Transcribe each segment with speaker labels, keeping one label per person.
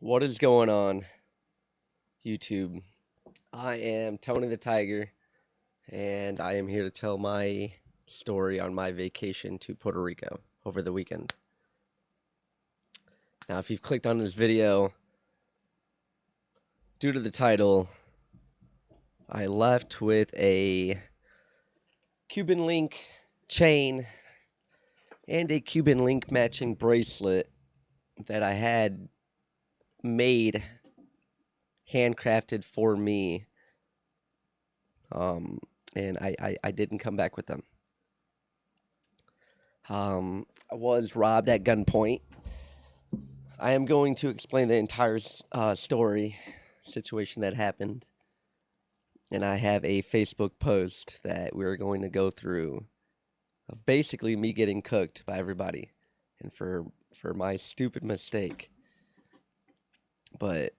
Speaker 1: What is going on, YouTube? I am Tony the Tiger, and I am here to tell my story on my vacation to Puerto Rico over the weekend. Now, if you've clicked on this video, due to the title, I left with a Cuban link chain and a Cuban link matching bracelet that I had made handcrafted for me. And I didn't come back with them. I was robbed at gunpoint. I am going to explain the entire story situation that happened. And I have a Facebook post that we're going to go through of basically me getting cooked by everybody and for my stupid mistake. But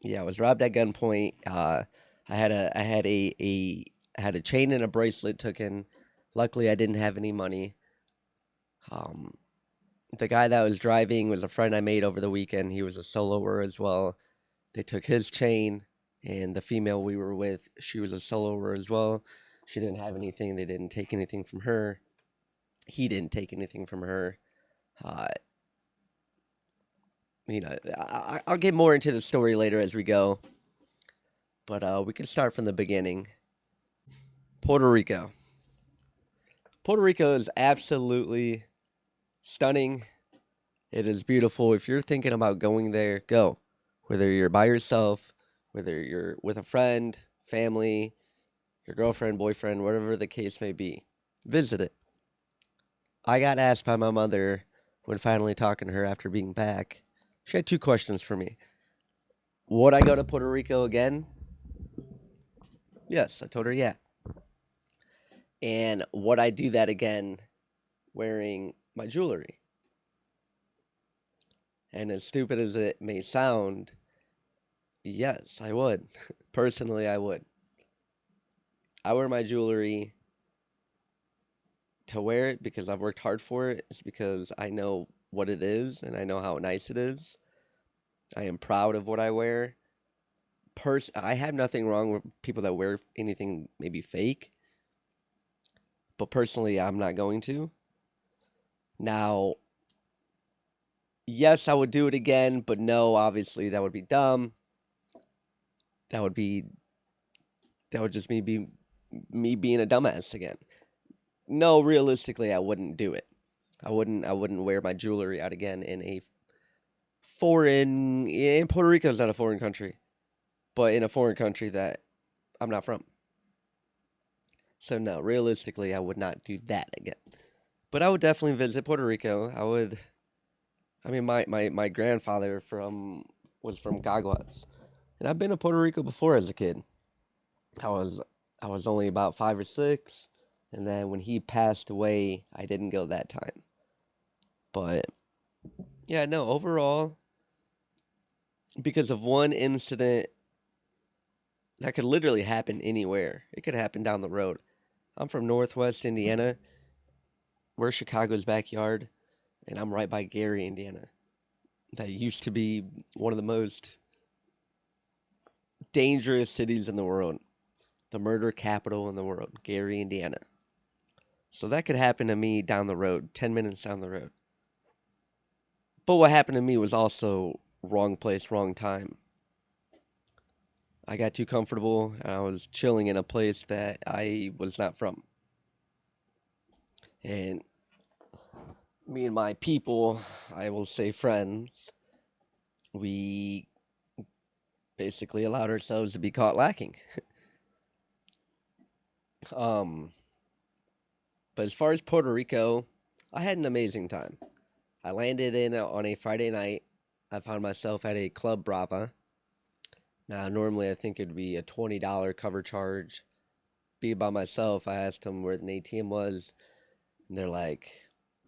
Speaker 1: yeah, I was robbed at gunpoint. I had a chain and a bracelet taken. Luckily, I didn't have any money. The guy that was driving was a friend I made over the weekend. He was a soloer as well. They took his chain, and the female we were with, she was a soloer as well. She didn't have anything. They didn't take anything from her. He didn't take anything from her. Uh, I'll get more into the story later as we go. But we can start from the beginning. Puerto Rico. Puerto Rico is absolutely stunning. It is beautiful. If you're thinking about going there, go. Whether you're by yourself, whether you're with a friend, family, your girlfriend, boyfriend, whatever the case may be, visit it. I got asked by my mother when finally talking to her after being back. She had two questions for me. Would I go to Puerto Rico again? Yes, I told her yeah. And would I do that again wearing my jewelry? And as stupid as it may sound, yes, I would. Personally, I would. I wear my jewelry to wear it because I've worked hard for it. It's because I know what it is and I know how nice it is. I am proud of what I wear. I have nothing wrong with people that wear anything maybe fake, but personally, I'm not going to. Now, yes, I would do it again, but no, obviously that would be dumb. That would be that would just be me being a dumbass again. No, realistically, I wouldn't do it. I wouldn't wear my jewelry out again in a foreign. In Puerto Rico is not a foreign country, but in a foreign country that I'm not from. So no, realistically, I would not do that again. But I would definitely visit Puerto Rico. I would. I mean, my grandfather was from Caguas, and I've been to Puerto Rico before as a kid. I was I was only about 5 or 6, and then when he passed away, I didn't go that time. But yeah, no, overall, because of one incident that could literally happen anywhere. It could happen down the road. I'm from Northwest Indiana. We're Chicago's backyard, and I'm right by Gary, Indiana. That used to be one of the most dangerous cities in the world, the murder capital in the world, Gary, Indiana. So that could happen to me down the road, 10 minutes down the road. But what happened to me was also wrong place, wrong time. I got too comfortable and I was chilling in a place that I was not from. And me and my people, I will say friends, we basically allowed ourselves to be caught lacking. Um, but as far as Puerto Rico, I had an amazing time. I landed in on a Friday night. I found myself at a Club Brava. Now, normally I think it'd be a $20 cover charge. Be by myself. I asked them where the ATM was, and they're like,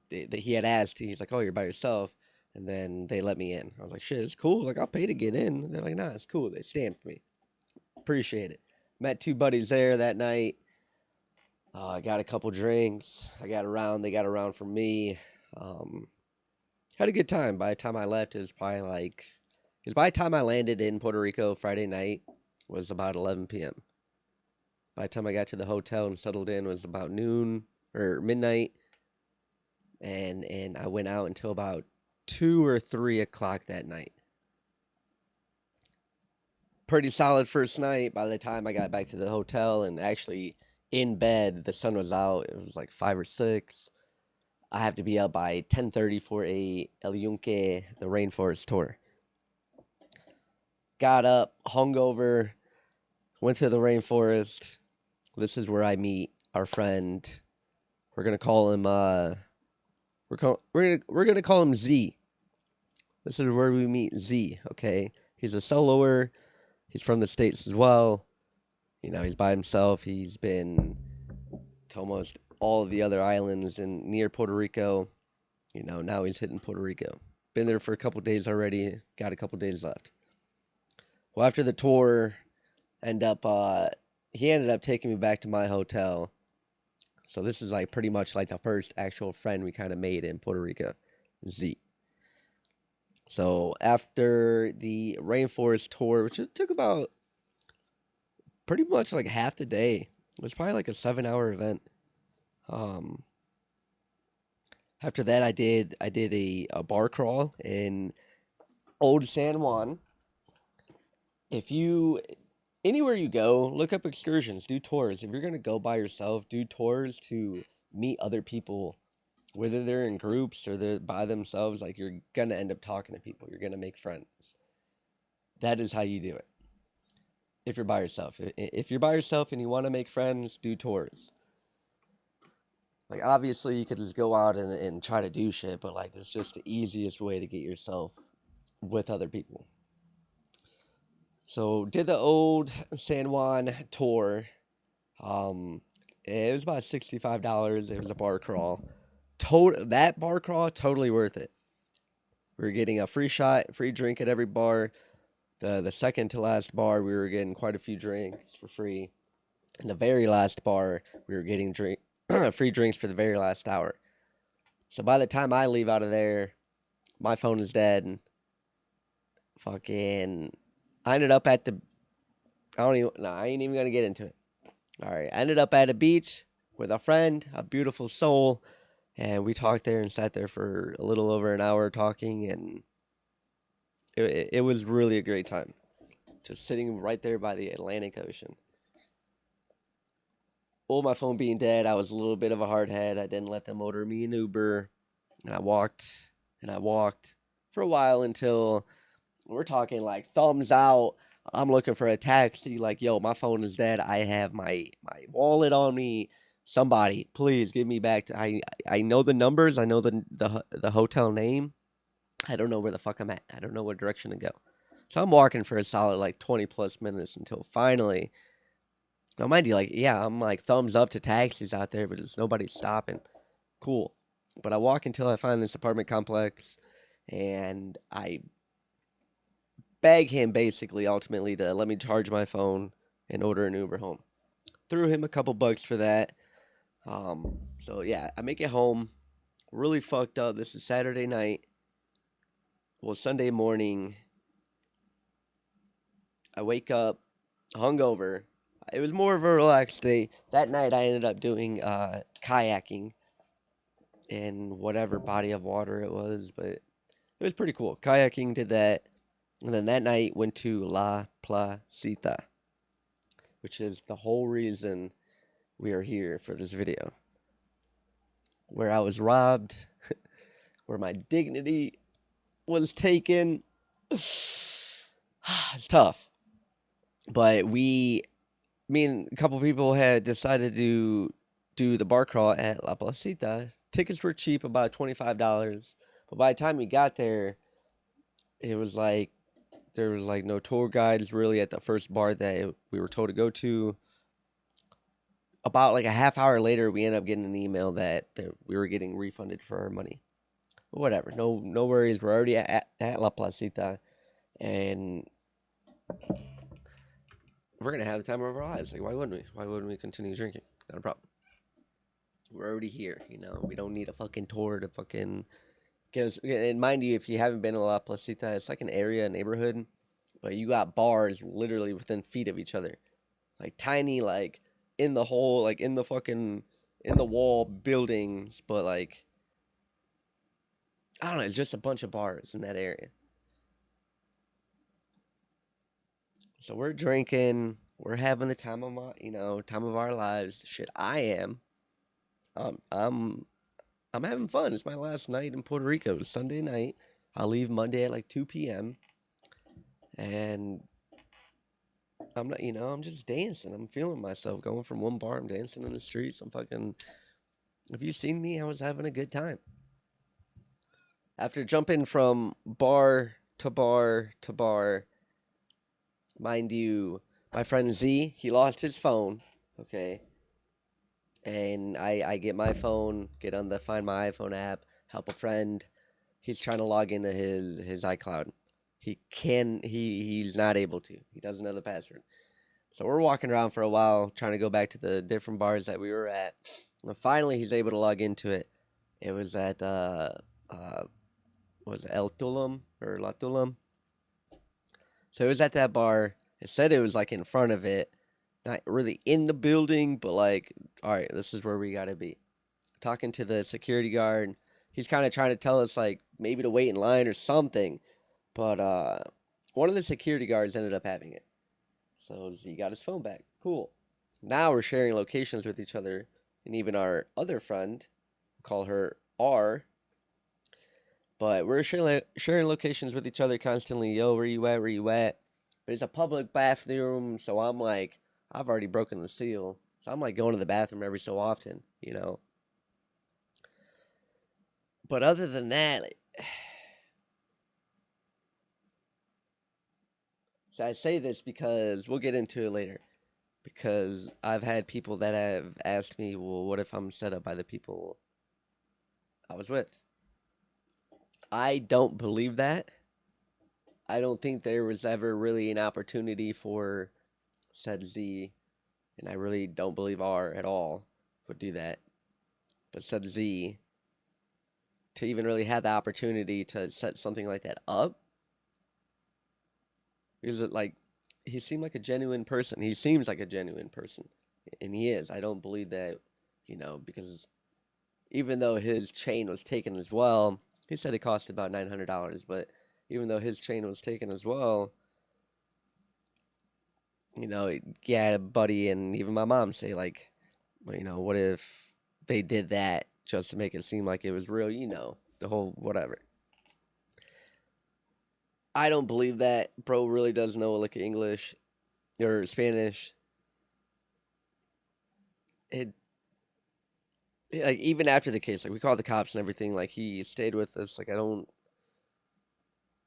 Speaker 1: he had asked. He's like, "Oh, you're by yourself," and then they let me in. I was like, "Shit, it's cool. Like, I'll pay to get in." And they're like, "Nah, it's cool." They stamped me. Appreciate it. Met two buddies there that night. I got a couple drinks. I got around. They got around for me. Um, had a good time. By the time I left, Because by the time I landed in Puerto Rico Friday night was about 11 p.m. By the time I got to the hotel and settled in was about noon or midnight, and I went out until about 2 or 3 o'clock that night. Pretty solid first night. By the time I got back to the hotel and actually in bed, the sun was out. It was like 5 or 6. I have to be up by 10:30 for a El Yunque, the rainforest tour. Got up, hungover, went to the rainforest. This is where I meet our friend. We're gonna call him we're gonna call him Z. This is where we meet Z. Okay, he's a soloer. He's from the States as well. You know, he's by himself. He's been to almost all of the other islands in near Puerto Rico. You know, now he's hitting Puerto Rico. Been there for a couple days already. Got a couple days left. Well, after the tour, he ended up taking me back to my hotel. So this is like pretty much like the first actual friend we kind of made in Puerto Rico, Z. So after the rainforest tour, which it took about pretty much like half the day, it was probably like a 7-hour event. After that, I did a bar crawl in Old San Juan. If you anywhere you go, look up excursions, do tours. If you're gonna go by yourself, do tours to meet other people, whether they're in groups or they're by themselves. Like, you're gonna end up talking to people. You're gonna make friends. That is how you do it. If you're by yourself, if you're by yourself and you want to make friends, do tours. Like, obviously, you could just go out and try to do shit, but like, it's just the easiest way to get yourself with other people. So, did the Old San Juan tour. It was about $65. It was a bar crawl. That bar crawl, totally worth it. We were getting a free shot, free drink at every bar. The second to last bar, we were getting quite a few drinks for free. And the very last bar, we were getting free drinks for the very last hour. So by the time I leave out of there, my phone is dead. And fucking, I ended up at the. I ain't even gonna get into it. All right, I ended up at a beach with a friend, a beautiful soul, and we talked there and sat there for a little over an hour talking, and it was really a great time. Just sitting right there by the Atlantic Ocean. Well, my phone being dead, I was a little bit of a hardhead. I didn't let them order me an Uber, and I walked for a while until we're talking like thumbs out. I'm looking for a taxi. Like, yo, my phone is dead. I have my wallet on me. Somebody, please give me back. I know the numbers. I know the hotel name. I don't know where the fuck I'm at. I don't know what direction to go. So I'm walking for a solid like 20 plus minutes until finally. Now, mind you, like, yeah, I'm like thumbs up to taxis out there, but there's nobody stopping. Cool. But I walk until I find this apartment complex, and I beg him basically ultimately to let me charge my phone and order an Uber home. Threw him a couple bucks for that. So yeah, I make it home. Really fucked up. This is Saturday night. Well, Sunday morning, I wake up hungover. It was more of a relaxed day. That night, I ended up doing kayaking in whatever body of water it was, but it was pretty cool. Kayaking, did that. And then that night, went to La Placita, which is the whole reason we are here for this video. Where I was robbed, where my dignity was taken. It's tough. But me and a couple people had decided to do the bar crawl at La Placita. Tickets were cheap, about $25. But by the time we got there, it was like there was like no tour guides really at the first bar that we were told to go to. About like a half hour later, we ended up getting an email that we were getting refunded for our money. But whatever, no worries. We're already at La Placita, and we're gonna have the time of our lives. Like, why wouldn't we? Why wouldn't we continue drinking? Not a problem. We're already here, you know. We don't need a fucking tour to fucking Because, and mind you, if you haven't been to La Placita, it's like an area, a neighborhood, but you got bars literally within feet of each other, like tiny, like in the hole, like in the fucking in the wall buildings, but like I don't know, it's just a bunch of bars in that area. So we're drinking, we're having the time of my, time of our lives. Shit, I am. Um, I'm I'm having fun. It's my last night in Puerto Rico. It's Sunday night. I'll leave Monday at like 2 p.m. and I'm not, I'm just dancing. I'm feeling myself going from one bar. I'm dancing in the streets. I'm fucking. Have you seen me? I was having a good time. After jumping from bar to bar to bar, mind you, my friend Z, he lost his phone. Okay. And I get my phone, get on the Find My iPhone app, help a friend. He's trying to log into his iCloud. He's not able to. He doesn't know the password. So we're walking around for a while trying to go back to the different bars that we were at. And finally he's able to log into it. It was at uh was it El Tulum or La Tulum? So it was at that bar. It said it was like in front of it. Not really in the building, but like, all right, this is where we gotta be. Talking to the security guard. He's kind of trying to tell us like maybe to wait in line or something. But one of the security guards ended up having it. So he got his phone back. Cool. Now we're sharing locations with each other, and even our other friend, call her R. But we're sharing locations with each other constantly. Yo, where you at? Where you at? But it's a public bathroom, so I'm like, I've already broken the seal. So I'm like going to the bathroom every so often. But other than that, so I say this because we'll get into it later. Because I've had people that have asked me, well, what if I'm set up by the people I was with? I don't believe that. I don't think there was ever really an opportunity for said Z, and I really don't believe R at all would do that. But said Z, to even really have the opportunity to set something like that up, because it like he seemed like a genuine person. He seems like a genuine person, and he is. I don't believe that, because even though his chain was taken as well, he said it cost about $900. But even though his chain was taken as well, yeah, buddy, and even my mom say like, well, what if they did that just to make it seem like it was real? The whole whatever. I don't believe that bro really does know like English or Spanish. It like even after the case, like we called the cops and everything. Like he stayed with us. Like I don't.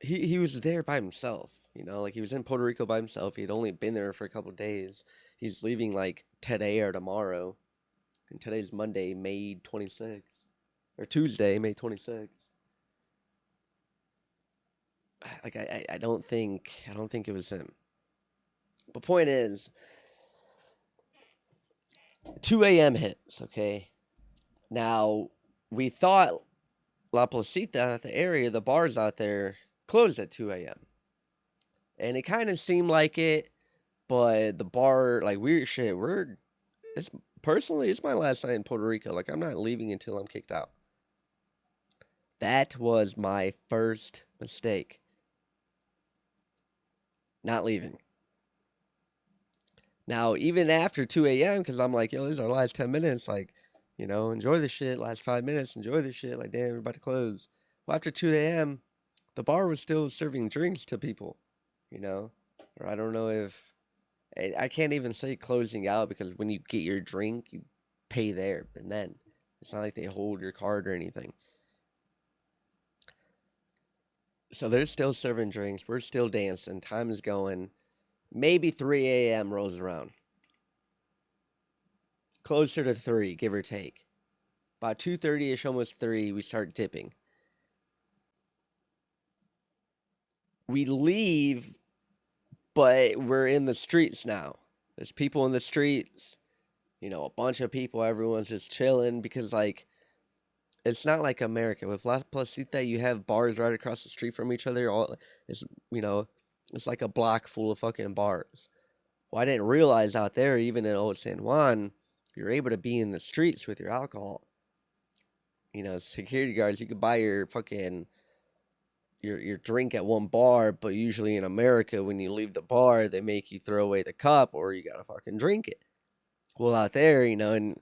Speaker 1: He was there by himself. Like he was in Puerto Rico by himself. He had only been there for a couple of days. He's leaving like today or tomorrow, and today's Monday, May 26th, or Tuesday, May 26th. Like I don't think it was him. But point is, 2 a.m. hits. Okay, now we thought La Placita, the area, the bars out there closed at 2 a.m. And it kind of seemed like it, but the bar, like weird shit, it's personally, it's my last night in Puerto Rico. Like I'm not leaving until I'm kicked out. That was my first mistake, not leaving. Now, even after 2 a.m., because I'm like, yo, this is our last 10 minutes. Like, enjoy the shit. Last 5 minutes, enjoy the shit. Like, damn, we're about to close. Well, after 2 a.m., the bar was still serving drinks to people, you know? Or I don't know if. I can't even say closing out because when you get your drink, you pay there. And then it's not like they hold your card or anything. So they're still serving drinks. We're still dancing. Time is going. Maybe 3 a.m. rolls around. Closer to 3, give or take. About 2:30ish, almost 3, we start dipping. We leave, but we're in the streets now. There's people in the streets, a bunch of people. Everyone's just chilling because, like, it's not like America. With La Placita, you have bars right across the street from each other. All it's you know, it's like a block full of fucking bars. Well, I didn't realize out there, even in Old San Juan, you're able to be in the streets with your alcohol. Security guards, you could buy your fucking your drink at one bar, but usually in America, when you leave the bar, they make you throw away the cup or you gotta fucking drink it. Well, out there, and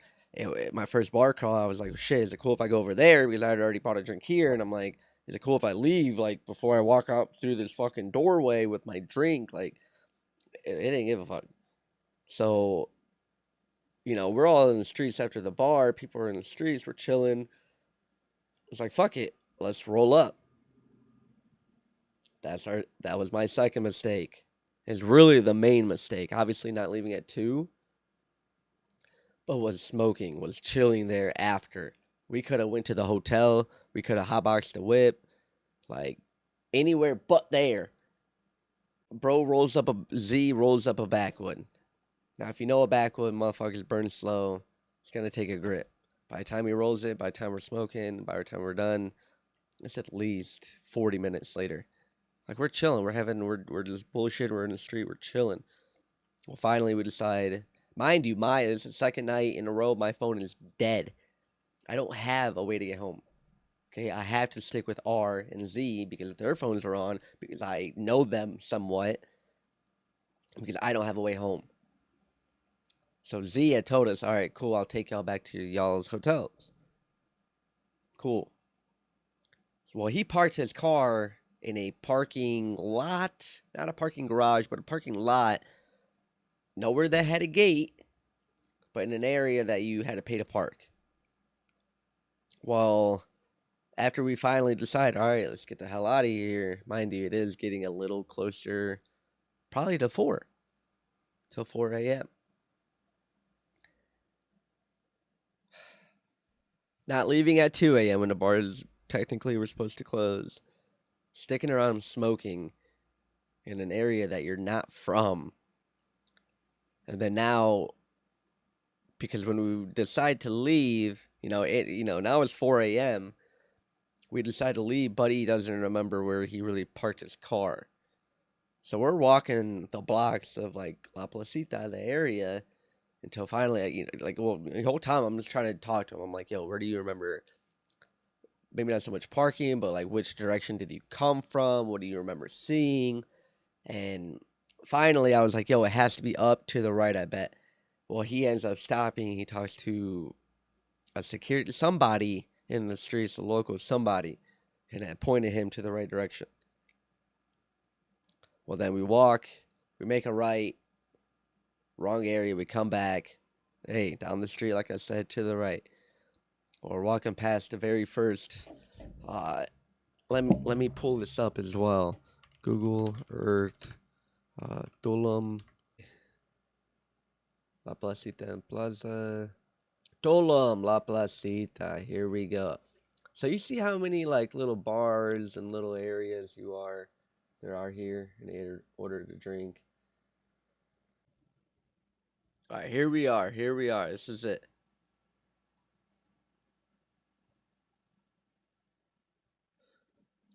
Speaker 1: my first bar crawl, I was like, shit, is it cool if I go over there because I had already bought a drink here? And I'm like, is it cool if I leave like before I walk out through this fucking doorway with my drink? Like, it didn't give a fuck. So, we're all in the streets after the bar. People are in the streets. We're chilling. It's like, fuck it, let's roll up. That was my second mistake. It's really the main mistake. Obviously, not leaving at 2, but was chilling there after. We could have went to the hotel. We could have hotboxed the whip, like anywhere but there. Bro rolls up a backwood. Now, if you know a backwood, motherfuckers burn slow. It's gonna take a grip. By the time he rolls it, by the time we're smoking, by the time we're done, it's at least 40 minutes later. Like we're chilling, we're just bullshit. We're in the street, we're chilling. Well, finally we decide. Mind you, this is the second night in a row. My phone is dead. I don't have a way to get home. Okay, I have to stick with R and Z because their phones are on because I know them somewhat because I don't have a way home. So Z had told us, all right, cool, I'll take y'all back to y'all's hotels. Cool. Well, he parked his car in a parking lot, not a parking garage, but a parking lot, nowhere that had a gate, but in an area that you had to pay to park. Well, after we finally decide, all right, let's get the hell out of here. Mind you, it is getting a little closer, probably to 4, till 4 a.m. Not leaving at 2 a.m. when the bars technically were supposed to close. Sticking around smoking in an area that you're not from. And then now, because when we decide to leave, now it's 4 a.m. We decide to leave. Buddy doesn't remember where he really parked his car. So we're walking the blocks of like La Placita, the area, until finally, the whole time I'm just trying to talk to him. I'm like, yo, where do you remember? Maybe not so much parking, but like which direction did you come from? What do you remember seeing? And finally, I was like, yo, it has to be up to the right, I bet. Well, he ends up stopping. He talks to somebody in the streets, a local somebody, and I pointed him to the right direction. Well, then we walk, we make a right, wrong area, we come back. Hey, down the street, like I said, to the right. We're walking past the very first. Let me pull this up as well. Google Earth, Tulum, La Placita and Plaza. Tulum, La Placita. Here we go. So you see how many like little bars and little areas there are here in order to drink. All right, here we are. Here we are. This is it.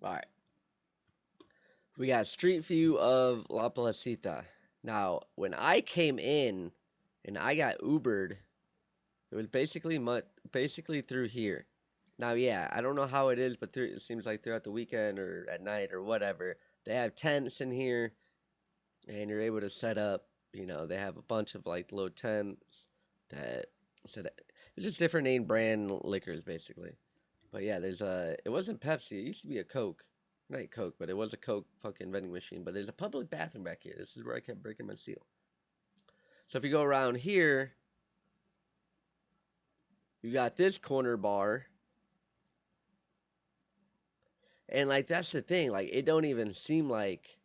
Speaker 1: All right. We got street view of La Placita. Now, when I came in and I got Ubered, it was basically through here. Now, yeah, I don't know how it is, but it seems like throughout the weekend or at night or whatever, they have tents in here, and you're able to set up. They have a bunch of like little tents that set. It's just different name brand liquors basically. But yeah, It wasn't Pepsi. It used to be a Coke. Not Coke, but it was a Coke fucking vending machine. But there's a public bathroom back here. This is where I kept breaking my seal. So if you go around here, you got this corner bar. And like that's the thing, like it don't even seem like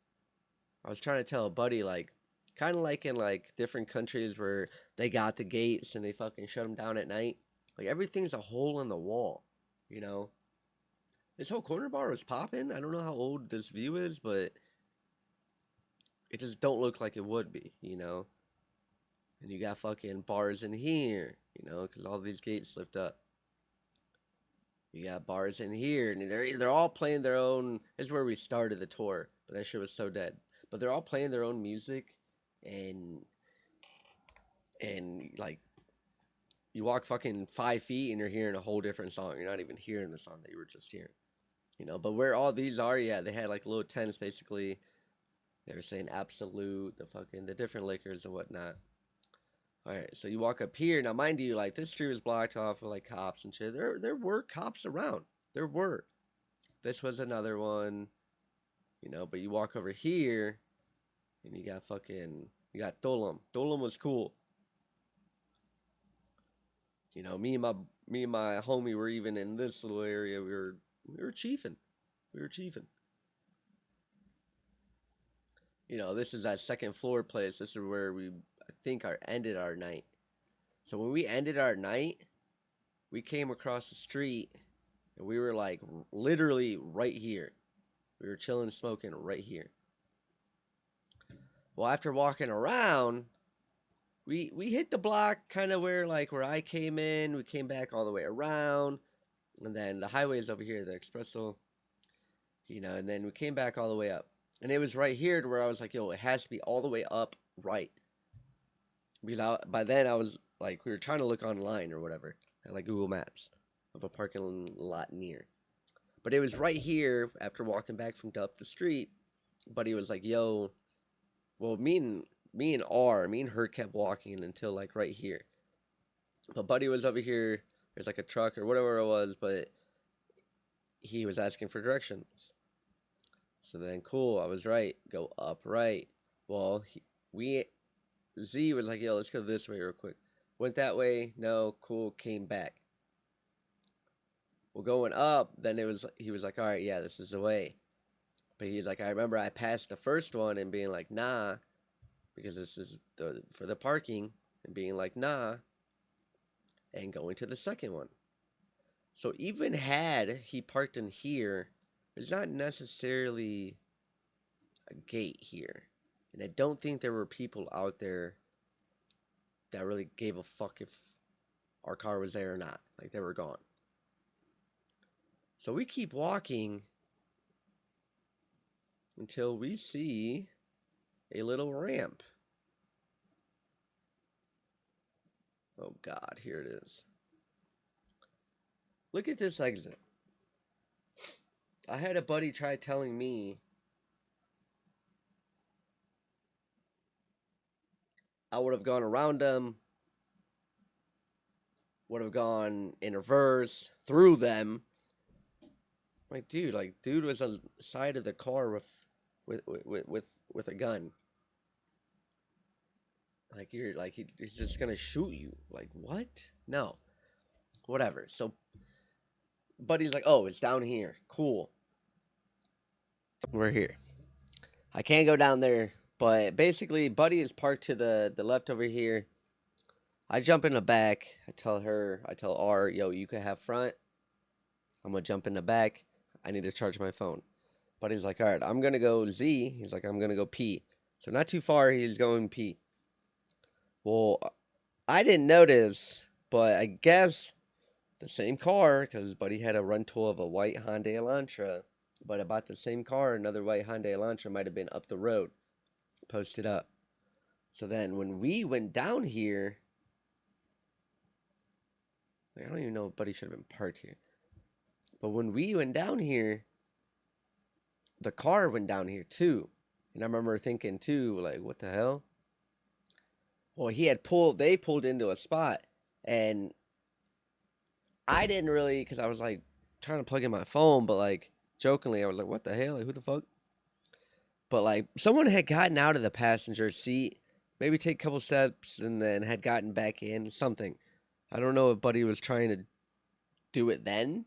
Speaker 1: I was trying to tell a buddy like kind of like in like different countries where they got the gates and they fucking shut them down at night. Like everything's a hole in the wall, you know. This whole corner bar was popping. I don't know how old this view is, but it just don't look like it would be. And you got fucking bars in here, because all these gates lift up. You got bars in here, and they're all playing their own. This is where we started the tour, but that shit was so dead. But they're all playing their own music, and like you walk fucking 5 feet and you're hearing a whole different song. You're not even hearing the song that you were just hearing, you know. But where all these are, yeah, they had like little tents basically. They were saying Absolute, the different liquors and whatnot. All right, so you walk up here now. Mind you, like this street was blocked off with like cops and shit. There were cops around. There were. This was another one, you know. But you walk over here, and you got Dolam. Dolam was cool. You know, me and my homie were even in this little area. We were chiefing. We were chiefing. You know, this is that second floor place. This is where I think, ended our night. So when we ended our night, we came across the street, and we were like literally right here. We were chilling, smoking right here. Well, after walking around, we hit the block kind of where I came in. We came back all the way around, and then the highway is over here, the expresso, you know. And then we came back all the way up, and it was right here to where I was like, yo, it has to be all the way up right. Because by then I was like, we were trying to look online or whatever at like Google Maps of a parking lot near, but it was right here. After walking back from up the street, Buddy was like, yo, well, me and her kept walking until like right here. But Buddy was over here. There's like a truck or whatever it was, but he was asking for directions. So then, cool, I was right. Go up right. Well, Z was like, yo, let's go this way real quick. Went that way. No, cool. Came back. Well, going up, then he was like, all right, yeah, this is the way. But he's like, I remember I passed the first one and being like, nah, because this is for the parking, and being like, nah, and going to the second one. So even had he parked in here, there's not necessarily a gate here. And I don't think there were people out there that really gave a fuck if our car was there or not. Like, they were gone. So we keep walking until we see a little ramp. Oh God, here it is. Look at this exit. I had a buddy try telling me I would have gone around them, would have gone in reverse through them. Like, dude was on the side of the car with a gun. Like, you're like he's just gonna shoot you. Like, what? No, whatever. So, buddy's like, oh, it's down here. Cool. We're here. I can't go down there, but basically, buddy is parked to the left over here. I jump in the back. I tell R, yo, you can have front. I'm gonna jump in the back. I need to charge my phone. Buddy's like, all right, I'm gonna go Z. He's like, I'm gonna go P. So not too far. He's going P. Well, I didn't notice, but I guess the same car, because Buddy had a rental of a white Hyundai Elantra, but about the same car, another white Hyundai Elantra might have been up the road, posted up. So then when we went down here, like, I don't even know if Buddy should have been parked here. But when we went down here, the car went down here too. And I remember thinking too, like, what the hell? Well, they pulled into a spot, and I didn't really, because I was like trying to plug in my phone, but like jokingly, I was like, what the hell? Like, who the fuck? But like someone had gotten out of the passenger seat, maybe take a couple steps, and then had gotten back in, something. I don't know if Buddy was trying to do it then.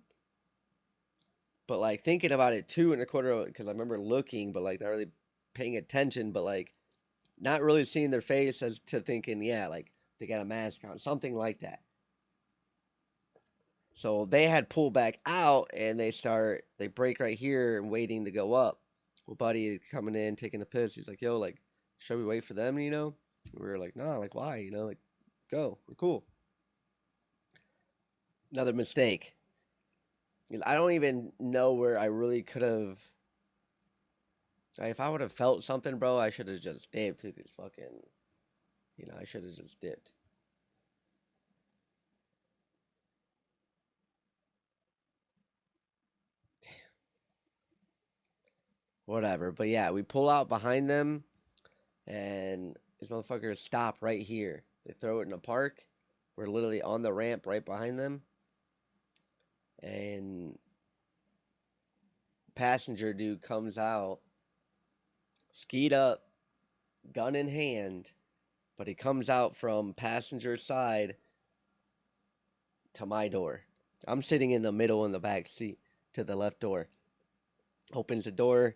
Speaker 1: But like thinking about it too in a quarter, because I remember looking, but like not really paying attention, but like not really seeing their face as to thinking, yeah, like they got a mask on, something like that. So they had pulled back out, and they break right here and waiting to go up. Well, Buddy coming in, taking a piss. He's like, yo, like, should we wait for them, you know? We were like, nah, like, why? You know, like, go. We're cool. Another mistake. I don't even know where I really could have. Like, if I would have felt something, bro, I should have just dipped through this fucking. I should have just dipped. Whatever. But yeah, we pull out behind them, and these motherfuckers stop right here. They throw it in a park. We're literally on the ramp right behind them, and passenger dude comes out, skied up, gun in hand, but he comes out from passenger side to my door. I'm sitting in the middle in the back seat to the left door. Opens the door,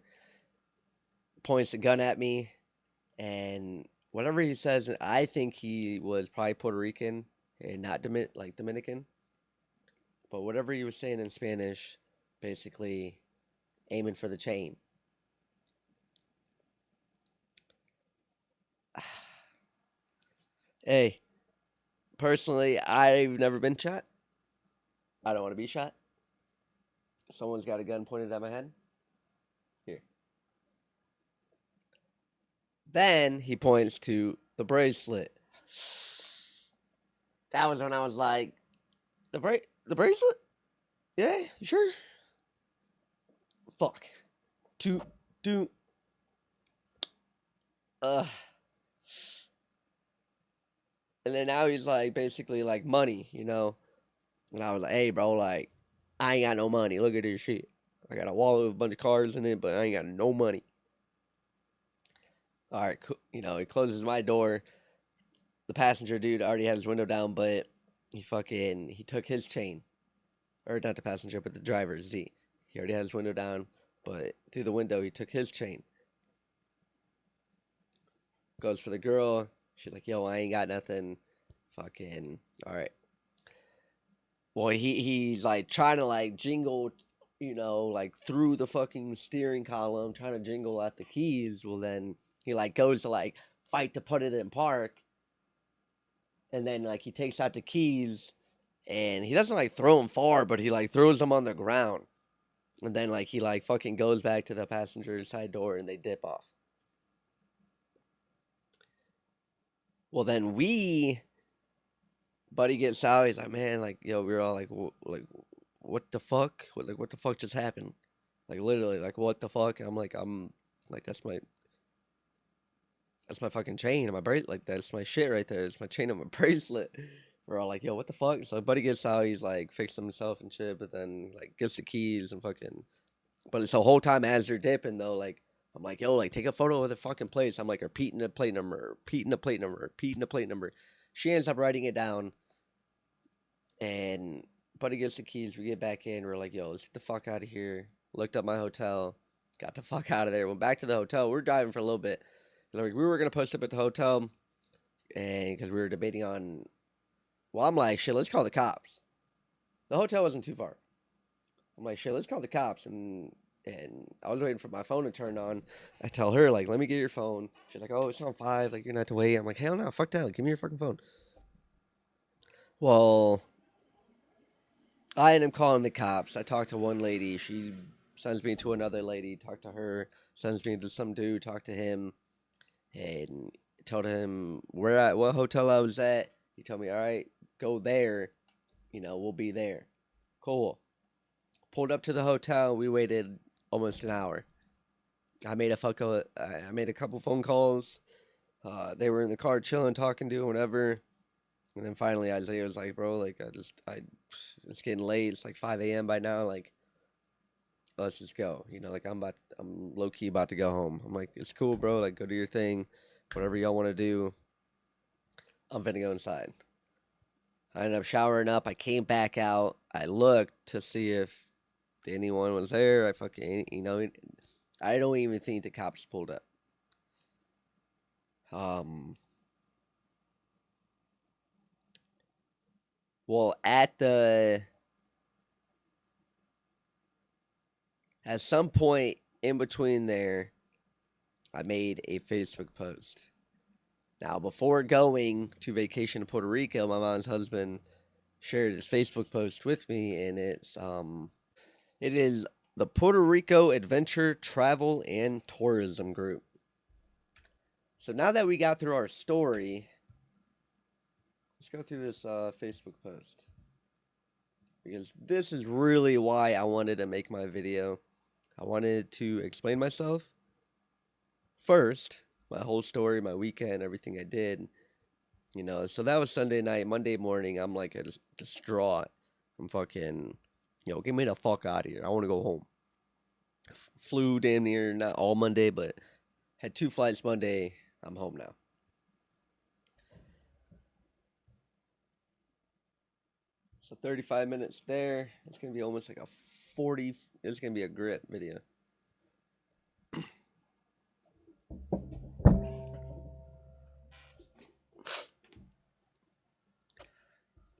Speaker 1: points the gun at me, and whatever he says, I think he was probably Puerto Rican and not Dominican. But whatever he was saying in Spanish, basically aiming for the chain. Hey, personally, I've never been shot. I don't want to be shot. Someone's got a gun pointed at my head. Here. Then he points to the bracelet. That was when I was like, the bracelet? Yeah, you sure? Fuck. Two, two. Uh. And then now he's like, basically like money, And I was like, hey, bro, like, I ain't got no money. Look at this shit. I got a wallet with a bunch of cards in it, but I ain't got no money. All right, cool. He closes my door. The passenger dude already had his window down, but he took his chain. Or not the passenger, but the driver, Z. He already had his window down, but through the window, he took his chain. Goes for the girl. She's like, yo, I ain't got nothing. Fucking, all right. Well, he's like trying to like jingle, like through the fucking steering column, trying to jingle at the keys. Well, then he like goes to like fight to put it in park, and then like he takes out the keys, and he doesn't like throw them far, but he like throws them on the ground, and then like he like fucking goes back to the passenger side door, and they dip off. Well, then buddy gets out. He's like, man, like yo, we're all like, like, what the fuck? What the fuck just happened? Like literally, like what the fuck? And I'm like that's my fucking chain and my bracelet. Like that's my shit right there. It's my chain and my bracelet. We're all like, yo, what the fuck? So buddy gets out. He's like fixing himself and shit. But then like gets the keys and fucking. But it's the whole time as they're dipping though, like I'm like, yo, like take a photo of the fucking place. I'm like repeating the plate number, repeating the plate number, repeating the plate number. She ends up writing it down, and buddy gets the keys. We get back in. We're like, yo, let's get the fuck out of here. Looked up my hotel. Got the fuck out of there. Went back to the hotel. We're driving for a little bit. Like we were gonna post up at the hotel, and because we were debating on, well, I'm like, shit, let's call the cops. The hotel wasn't too far. I'm like, shit, let's call the cops, and I was waiting for my phone to turn on. I tell her like, let me get your phone. She's like, oh, it's on 5. Like you're not to wait. I'm like, hell no, fuck that. Like, give me your fucking phone. Well, I end up calling the cops. I talked to one lady. She sends me to another lady. Talk to her. Sends me to some dude. Talk to him. And told him where what hotel I was at. He told me, all right, go there. We'll be there. Cool. Pulled up to the hotel. We waited almost an hour. I made a couple phone calls. They were in the car chilling, talking to him, whatever. And then finally Isaiah was like, bro, like it's getting late. It's like 5 a.m. by now. Like, let's just go. Like I'm low key about to go home. I'm like, it's cool, bro. Like, go do your thing, whatever y'all want to do. I'm finna go inside. I ended up showering up. I came back out. I looked to see if anyone was there. I fucking, I don't even think the cops pulled up. Um, well, at some point in between there, I made a Facebook post. Now, before going to vacation to Puerto Rico, my mom's husband shared his Facebook post with me, and it's It is the Puerto Rico Adventure Travel and Tourism Group. So now that we got through our story, let's go through this Facebook post. Because this is really why I wanted to make my video. I wanted to explain myself. First, my whole story, my weekend, everything I did. So that was Sunday night. Monday morning, I'm like distraught. I'm fucking, get me the fuck out of here. I want to go home. Flew damn near, not all Monday, but had 2 flights Monday. I'm home now. So 35 minutes there. It's going to be almost like a 40. It's going to be a grit video.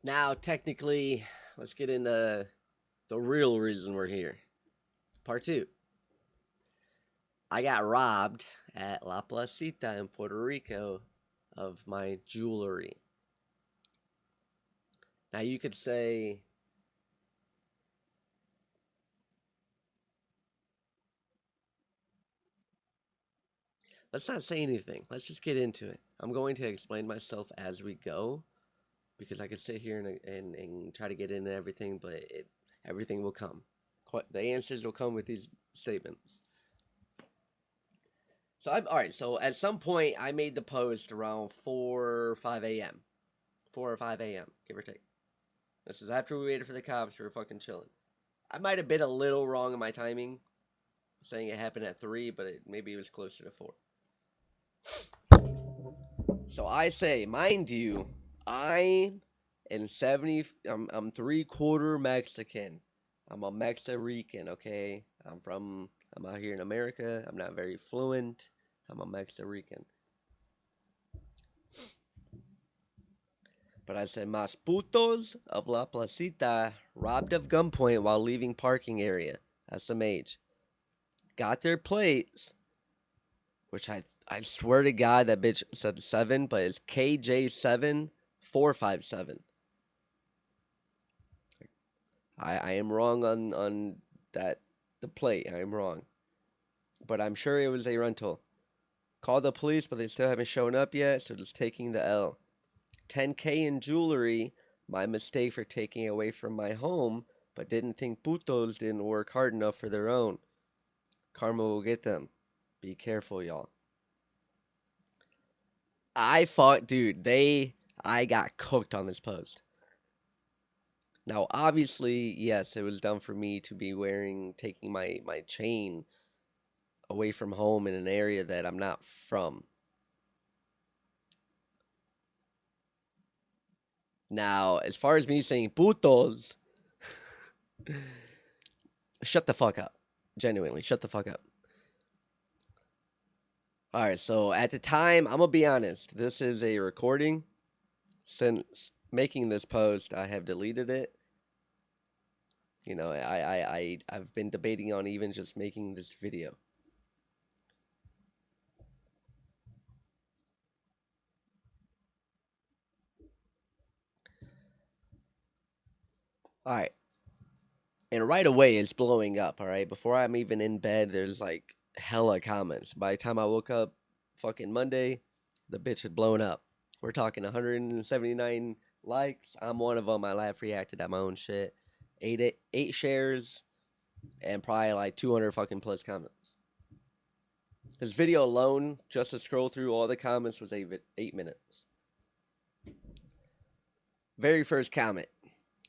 Speaker 1: Now, technically, let's get into the real reason we're here. Part 2. I got robbed at La Placita in Puerto Rico of my jewelry. Now, you could say, let's not say anything. Let's just get into it. I'm going to explain myself as we go because I could sit here and try to get into everything, but everything will come. The answers will come with these statements. So all right. So at some point, I made the post around 4 or 5 a.m. 4 or 5 a.m. give or take. This is after we waited for the cops. We were fucking chilling. I might have been a little wrong in my timing, saying it happened at 3, but maybe it was closer to 4. So I say, mind you, I'm 3/4 Mexican. I'm a Mexican, okay? I'm out here in America. I'm not very fluent. I'm a Mexican. But I said, Mas putos of La Placita robbed of gunpoint while leaving parking area. SMH. Got their plates, which I swear to God that bitch said 7, but it's KJ7457. I am wrong on that the plate. I am wrong. But I'm sure it was a rental. Called the police, but they still haven't shown up yet, so just taking the L. 10K in jewelry, my mistake for taking away from my home, but didn't think putos didn't work hard enough for their own. Karma will get them. Be careful, y'all. I got cooked on this post. Now, obviously, yes, it was done for me to be taking my chain away from home in an area that I'm not from. Now, as far as me saying putos, shut the fuck up. Genuinely, shut the fuck up. All right, so at the time, I'm gonna be honest. This is a recording. Since making this post, I have deleted it. I've been debating on even just making this video. All right, and right away it's blowing up. All right, before I'm even in bed, there's like hella comments. By the time I woke up, fucking Monday, the bitch had blown up. We're talking 179 likes. I'm one of them. I laugh reacted at my own shit. Eight shares and probably like 200 fucking plus comments. This video alone, just to scroll through all the comments, was 8 minutes. Very first comment.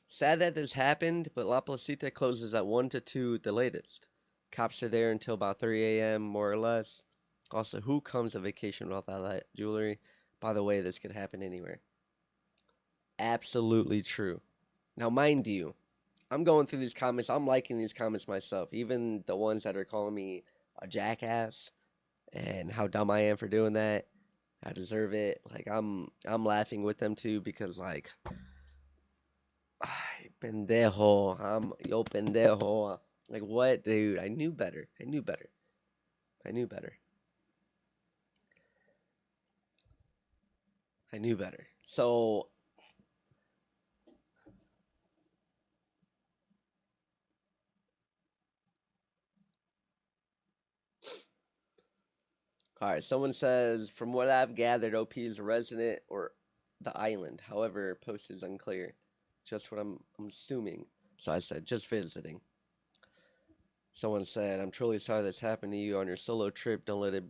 Speaker 1: Sad that this happened, but La Placita closes at 1 to 2 at the latest. Cops are there until about 3 a.m., more or less. Also, who comes to vacation without that jewelry? By the way, this could happen anywhere. Absolutely true. Now, mind you, I'm going through these comments. I'm liking these comments myself. Even the ones that are calling me a jackass and how dumb I am for doing that. I deserve it. Like I'm laughing with them too because like ay, pendejo. Yo pendejo. Like what, dude? I knew better. I knew better. I knew better. I knew better. So All right, someone says, from what I've gathered, OP is a resident or the island. However, post is unclear. Just what I'm assuming. So I said, just visiting. Someone said, I'm truly sorry this happened to you on your solo trip. Don't let it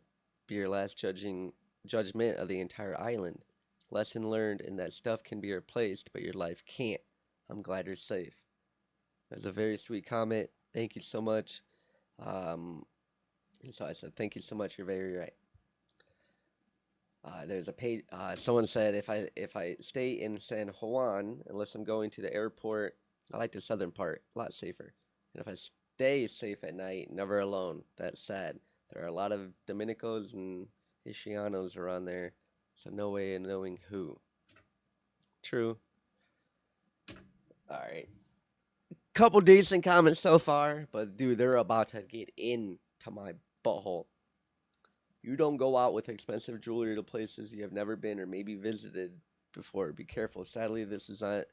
Speaker 1: be your last judgment of the entire island. Lesson learned in that stuff can be replaced, but your life can't. I'm glad you're safe. That's a very sweet comment. Thank you so much. And so I said, thank you so much. You're very right. There's a page. Someone said if I stay in San Juan, unless I'm going to the airport, I like the southern part, a lot safer. And if I stay safe at night, never alone. That's sad. There are a lot of Dominicos and Haitianos around there, so no way of knowing who. True. All right. Couple decent comments so far, but dude, they're about to get into my butthole. You don't go out with expensive jewelry to places you have never been or maybe visited before. Be careful. Sadly, this is not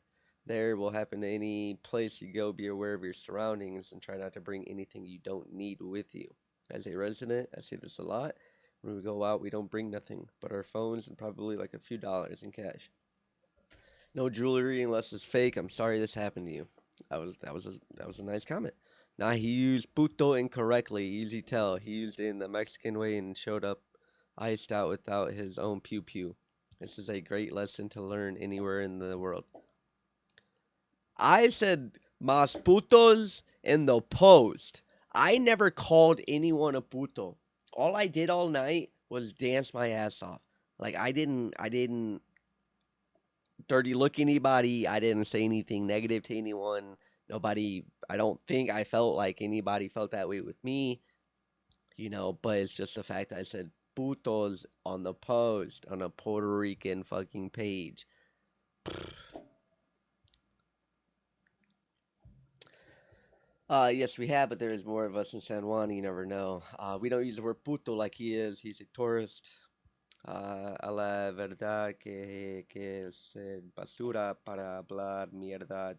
Speaker 1: there. Will happen to any place you go. Be aware of your surroundings and try not to bring anything you don't need with you. As a resident, I see this a lot. When we go out, we don't bring nothing but our phones and probably like a few dollars in cash. No jewelry unless it's fake. I'm sorry this happened to you. That was a nice comment. Now he used puto incorrectly. Easy tell. He used it in the Mexican way and showed up iced out without his own pew pew. This is a great lesson to learn anywhere in the world. I said mas putos in the post. I never called anyone a puto. All I did all night was dance my ass off. Like I didn't dirty look anybody. I didn't say anything negative to anyone. Nobody, I don't think I felt like anybody felt that way with me, but it's just the fact that I said putos on the post on a Puerto Rican fucking page. Yes, we have, but there is more of us in San Juan. You never know. We don't use the word puto like he is. He's a tourist. A la verdad que es basura para hablar mierda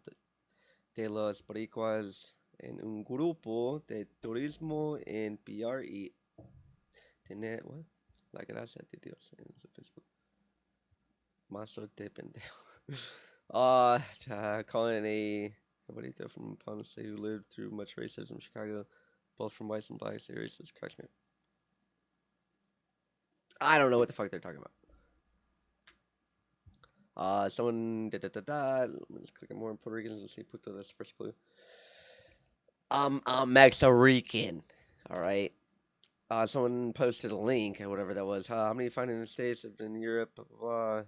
Speaker 1: de los boricuas en un grupo de turismo en PR y tener, what? La gracia de Dios en su Facebook. Mazo de pendejo. Calling a Bonito from Ponce who lived through much racism in Chicago, both from whites and blacks. The racist cracks me. I don't know what the fuck they're talking about. Someone Let's click on more on Puerto Ricans and see puto. That's the first clue. I'm Mexican. All right. Someone posted a link or whatever that was. How many find in the States have been in Europe? Blah, blah, blah.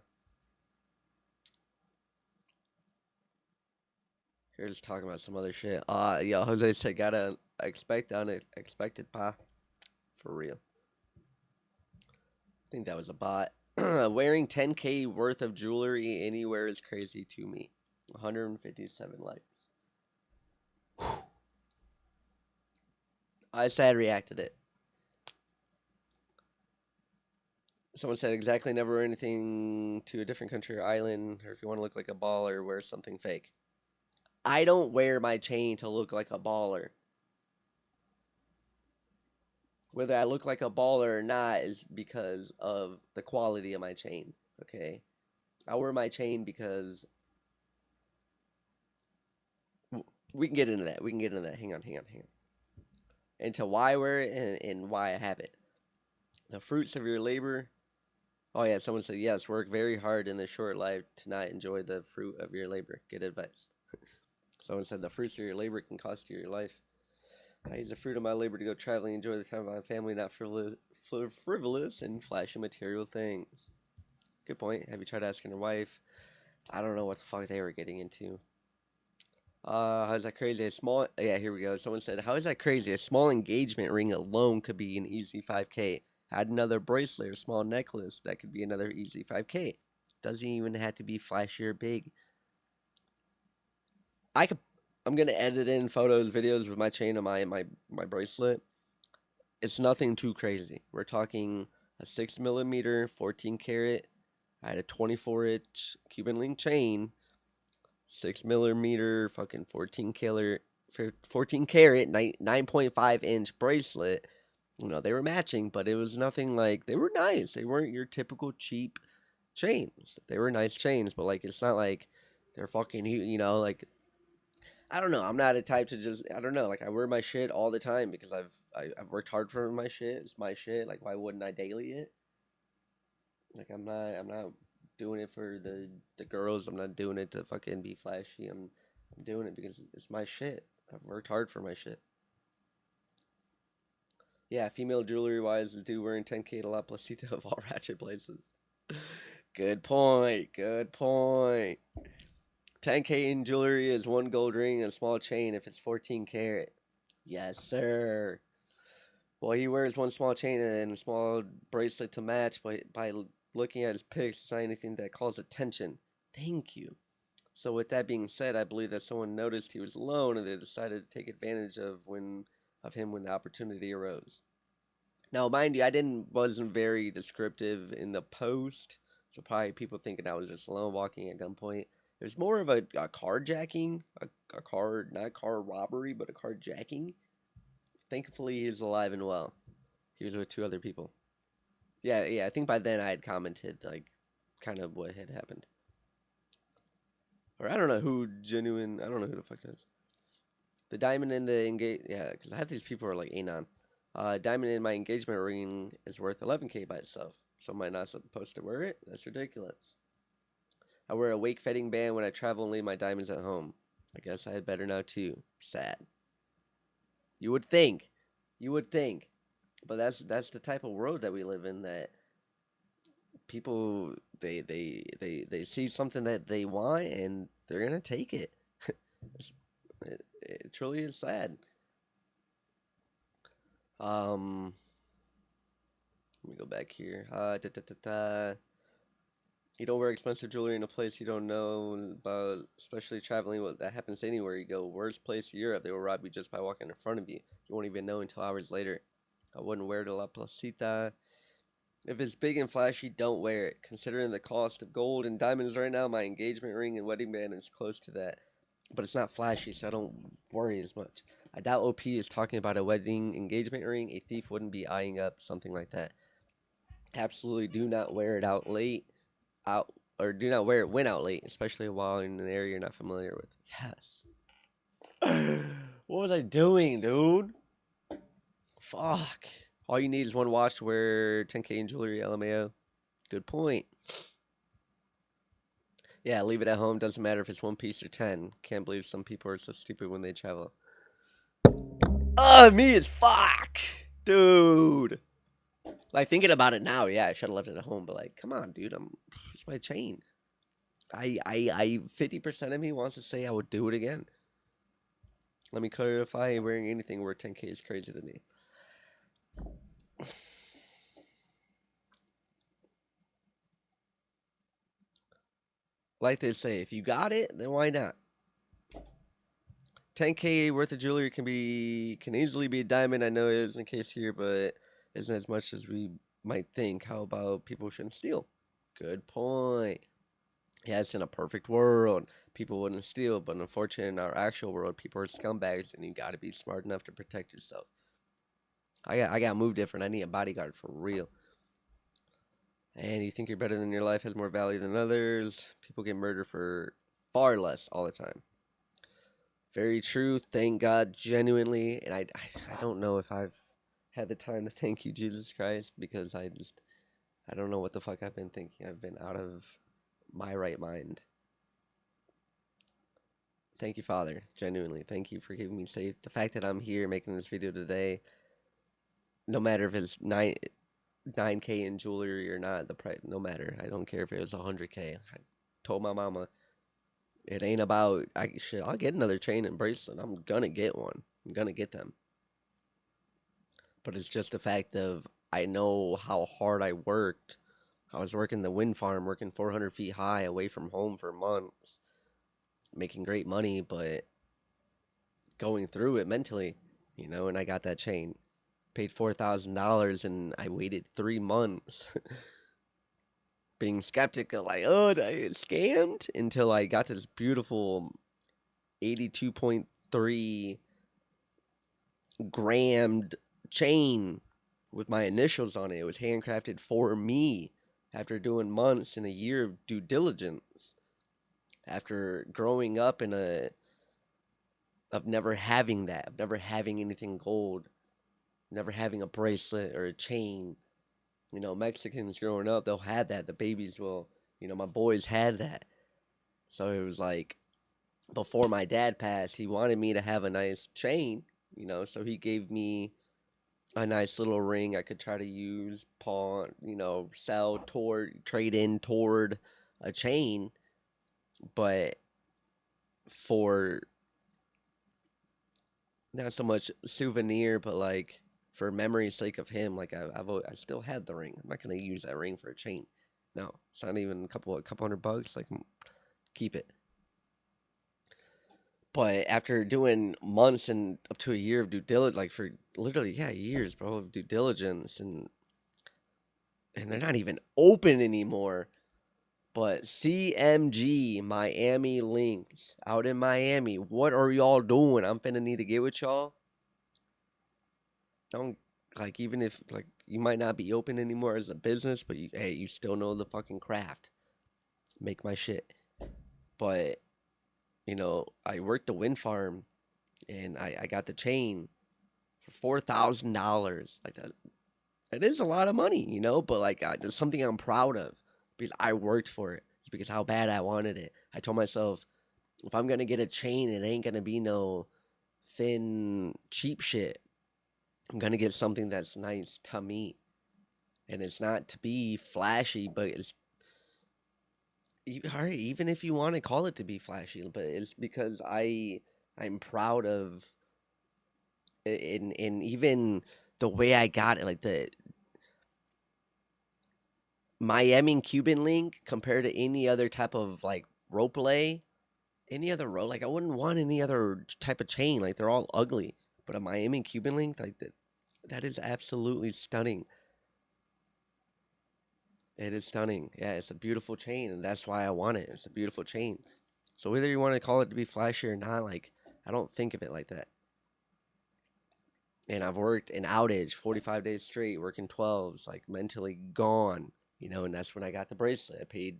Speaker 1: Here's talking about some other shit. Yo, Jose said gotta expect the unexpected, pa. For real. I think that was a bot. Wearing 10K worth of jewelry anywhere is crazy to me. 157 likes. I sad reacted it. Someone said exactly never wear anything to a different country or island, or if you want to look like a baller, wear something fake. I don't wear my chain to look like a baller. Whether I look like a baller or not is because of the quality of my chain. Okay, I wear my chain because we can get into that. Hang on. Into why I wear it and why I have it. The fruits of your labor. Oh yeah, someone said yes. Work very hard in this short life to not enjoy the fruit of your labor. Good advice. Someone said the fruits of your labor can cost you your life. I use the fruit of my labor to go traveling, enjoy the time of my family, not frivolous and flashy material things. Good point. Have you tried asking your wife? I don't know what the fuck they were getting into. How is that crazy? Yeah, here we go. Someone said, how is that crazy? A small engagement ring alone could be an easy 5K. Add another bracelet or small necklace. That could be another easy 5K. Doesn't even have to be flashy or big. I'm gonna edit in photos, videos with my chain and my bracelet. It's nothing too crazy. We're talking a 6mm, 14 karat. I had a 24-inch Cuban link chain, 6mm, fucking 14 karat, 9.5 inch bracelet, You know, they were matching, but it was nothing like they were nice. They weren't your typical cheap chains. They were nice chains, but like it's not like they're fucking you know, like I don't know. I'm not a type to just I don't know, like I wear my shit all the time because I've worked hard for my shit. It's my shit. Like why wouldn't I daily it? Like I'm not doing it for the girls. I'm not doing it to fucking be flashy. I'm doing it because it's my shit. I've worked hard for my shit. Yeah, female jewelry wise, the dude wearing 10K to La Placita of all ratchet places. Good point. Good point. 10K in jewelry is one gold ring and a small chain if it's 14 karat. Yes, sir. Well, he wears one small chain and a small bracelet to match by looking at his pics, it's not anything that calls attention. Thank you. So, with that being said, I believe that someone noticed he was alone and they decided to take advantage of him when the opportunity arose. Now, mind you, I didn't wasn't very descriptive in the post, so probably people thinking I was just alone walking at gunpoint. It was more of a carjacking, a car not car robbery, but a carjacking. Thankfully, he's alive and well. He was with two other people. Yeah, yeah. I think by then I had commented like kind of what had happened, or I don't know who genuine. I don't know who the fuck that is. The diamond in the engage. Yeah, because half these people are like anon. Diamond in my engagement ring is worth 11K by itself. So am I not supposed to wear it? That's ridiculous. I wear a wake fetting band when I travel and leave my diamonds at home. I guess I had better now too. Sad. You would think. You would think. But that's the type of world that we live in that people they see something that they want and they're gonna take it. It truly is sad. Um, Let me go back here. You don't wear expensive jewelry in a place you don't know about, especially traveling. That happens anywhere you go. Worst place, Europe. They will rob you just by walking in front of you. You won't even know until hours later. I wouldn't wear it to La Placita. If it's big and flashy, don't wear it. Considering the cost of gold and diamonds right now, my engagement ring and wedding band is close to that. But it's not flashy, so I don't worry as much. I doubt OP is talking about a wedding engagement ring. A thief wouldn't be eyeing up something like that. Absolutely do not wear it out, or do not wear it when out late, especially while in an area you're not familiar with. Yes. What was I doing, dude? Fuck. All you need is one watch to wear 10K in jewelry, LMAO. Good point. Yeah, leave it at home. Doesn't matter if it's one piece or 10. Can't believe some people are so stupid when they travel. Me as fuck. Dude. Like, thinking about it now, yeah, I should have left it at home. But, like, come on, dude. It's my chain. 50% of me wants to say I would do it again. Let me clarify, wearing anything worth 10K is crazy to me. Like they say, if you got it, then why not? 10K worth of jewelry can easily be a diamond. I know it isn't the case here, but isn't as much as we might think. How about people shouldn't steal? Good point. Yeah, it's in a perfect world. People wouldn't steal, but unfortunately, in our actual world, people are scumbags, and you got to be smart enough to protect yourself. I got moved different. I need a bodyguard for real. And you think you're better than your life has more value than others. People get murdered for far less all the time. Very true. Thank God, genuinely. And I don't know if I've had the time to thank you, Jesus Christ, because I don't know what the fuck I've been thinking. I've been out of my right mind. Thank you, Father. Genuinely. Thank you for keeping me safe. The fact that I'm here making this video today, no matter if it's 9K in jewelry or not, the price, no matter. I don't care if it was 100K. I told my mama, it ain't about, I'll get another chain and bracelet. I'm gonna get one. I'm gonna get them. But it's just the fact of, I know how hard I worked. I was working the wind farm, working 400 feet high away from home for months, making great money, but going through it mentally, and I got that chain. Paid $4,000 and I waited 3 months being skeptical, like, oh, did I get scammed? Until I got to this beautiful 82.3 grammed chain with my initials on it. It was handcrafted for me after doing months and a year of due diligence. After growing up in a of never having that, of never having anything gold, never having a bracelet or a chain. You know, Mexicans growing up, they'll have that. The babies will, my boys had that. So it was like before my dad passed, he wanted me to have a nice chain, so he gave me a nice little ring I could try to use, pawn, sell toward, trade in toward a chain, but for not so much souvenir, but like for memory's sake of him, like I still had the ring. I'm not gonna use that ring for a chain. No, it's not even a couple $100. Like keep it. But after doing months and up to a year of due diligence, like for literally, yeah, years, bro, of due diligence, and they're not even open anymore. But CMG Miami Links out in Miami, what are y'all doing? I'm finna need to get with y'all. Don't like even if like you might not be open anymore as a business, but hey, you still know the fucking craft. Make my shit. But I worked the wind farm and I got the chain for $4,000. Like that, it is a lot of money, but like it's something I'm proud of because I worked for it. It's because how bad I wanted it. I told myself if I'm gonna get a chain, it ain't gonna be no thin cheap shit. I'm gonna get something that's nice to me, and it's not to be flashy, but it's all right. Even if you want to call it to be flashy, but it's because I'm proud of and even the way I got it, like the Miami Cuban link compared to any other type of like rope lay, any other rope, like I wouldn't want any other type of chain. Like they're all ugly, but a Miami Cuban link, like that is absolutely stunning. It is stunning. Yeah, it's a beautiful chain, and that's why I want it. It's a beautiful chain. So whether you want to call it to be flashy or not, like I don't think of it like that. And I've worked an outage 45 days straight, working 12s, like mentally gone, and that's when I got the bracelet. I paid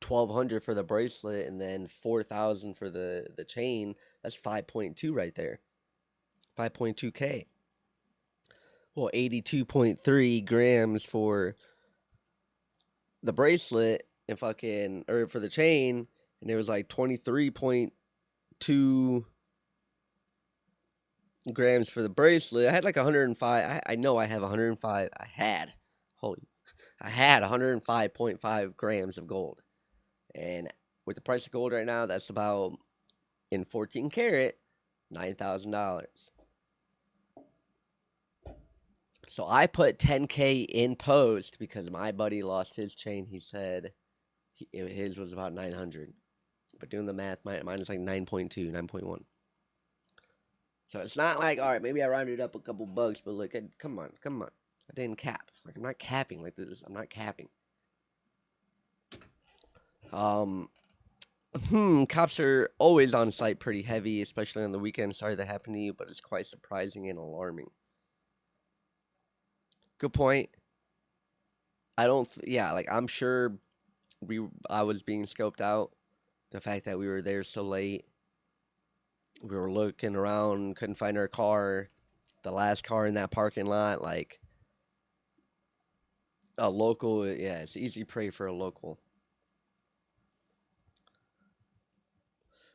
Speaker 1: 1,200 for the bracelet and then 4,000 for the chain. That's 5.2 right there. 5.2K. Well, 82.3 grams for the bracelet and fucking or for the chain, and it was like 23.2 grams for the bracelet. I had like 105. I know I have 105. Holy, I had 105.5 grams of gold. And with the price of gold right now, that's about in 14 karat, $9,000. So I put 10K in post because my buddy lost his chain. He said his was about 900. But doing the math, mine is like 9.2, 9.1. So it's not like, all right, maybe I rounded up a couple bucks, but look, come on, come on. I didn't cap. Like, I'm not capping like this. I'm not capping. Um, cops are always on site pretty heavy, especially on the weekend. Sorry that happened to you, but it's quite surprising and alarming. Good point. Yeah, like I'm sure I was being scoped out. The fact that we were there so late, we were looking around, couldn't find our car, the last car in that parking lot, like a local, yeah, it's easy prey for a local.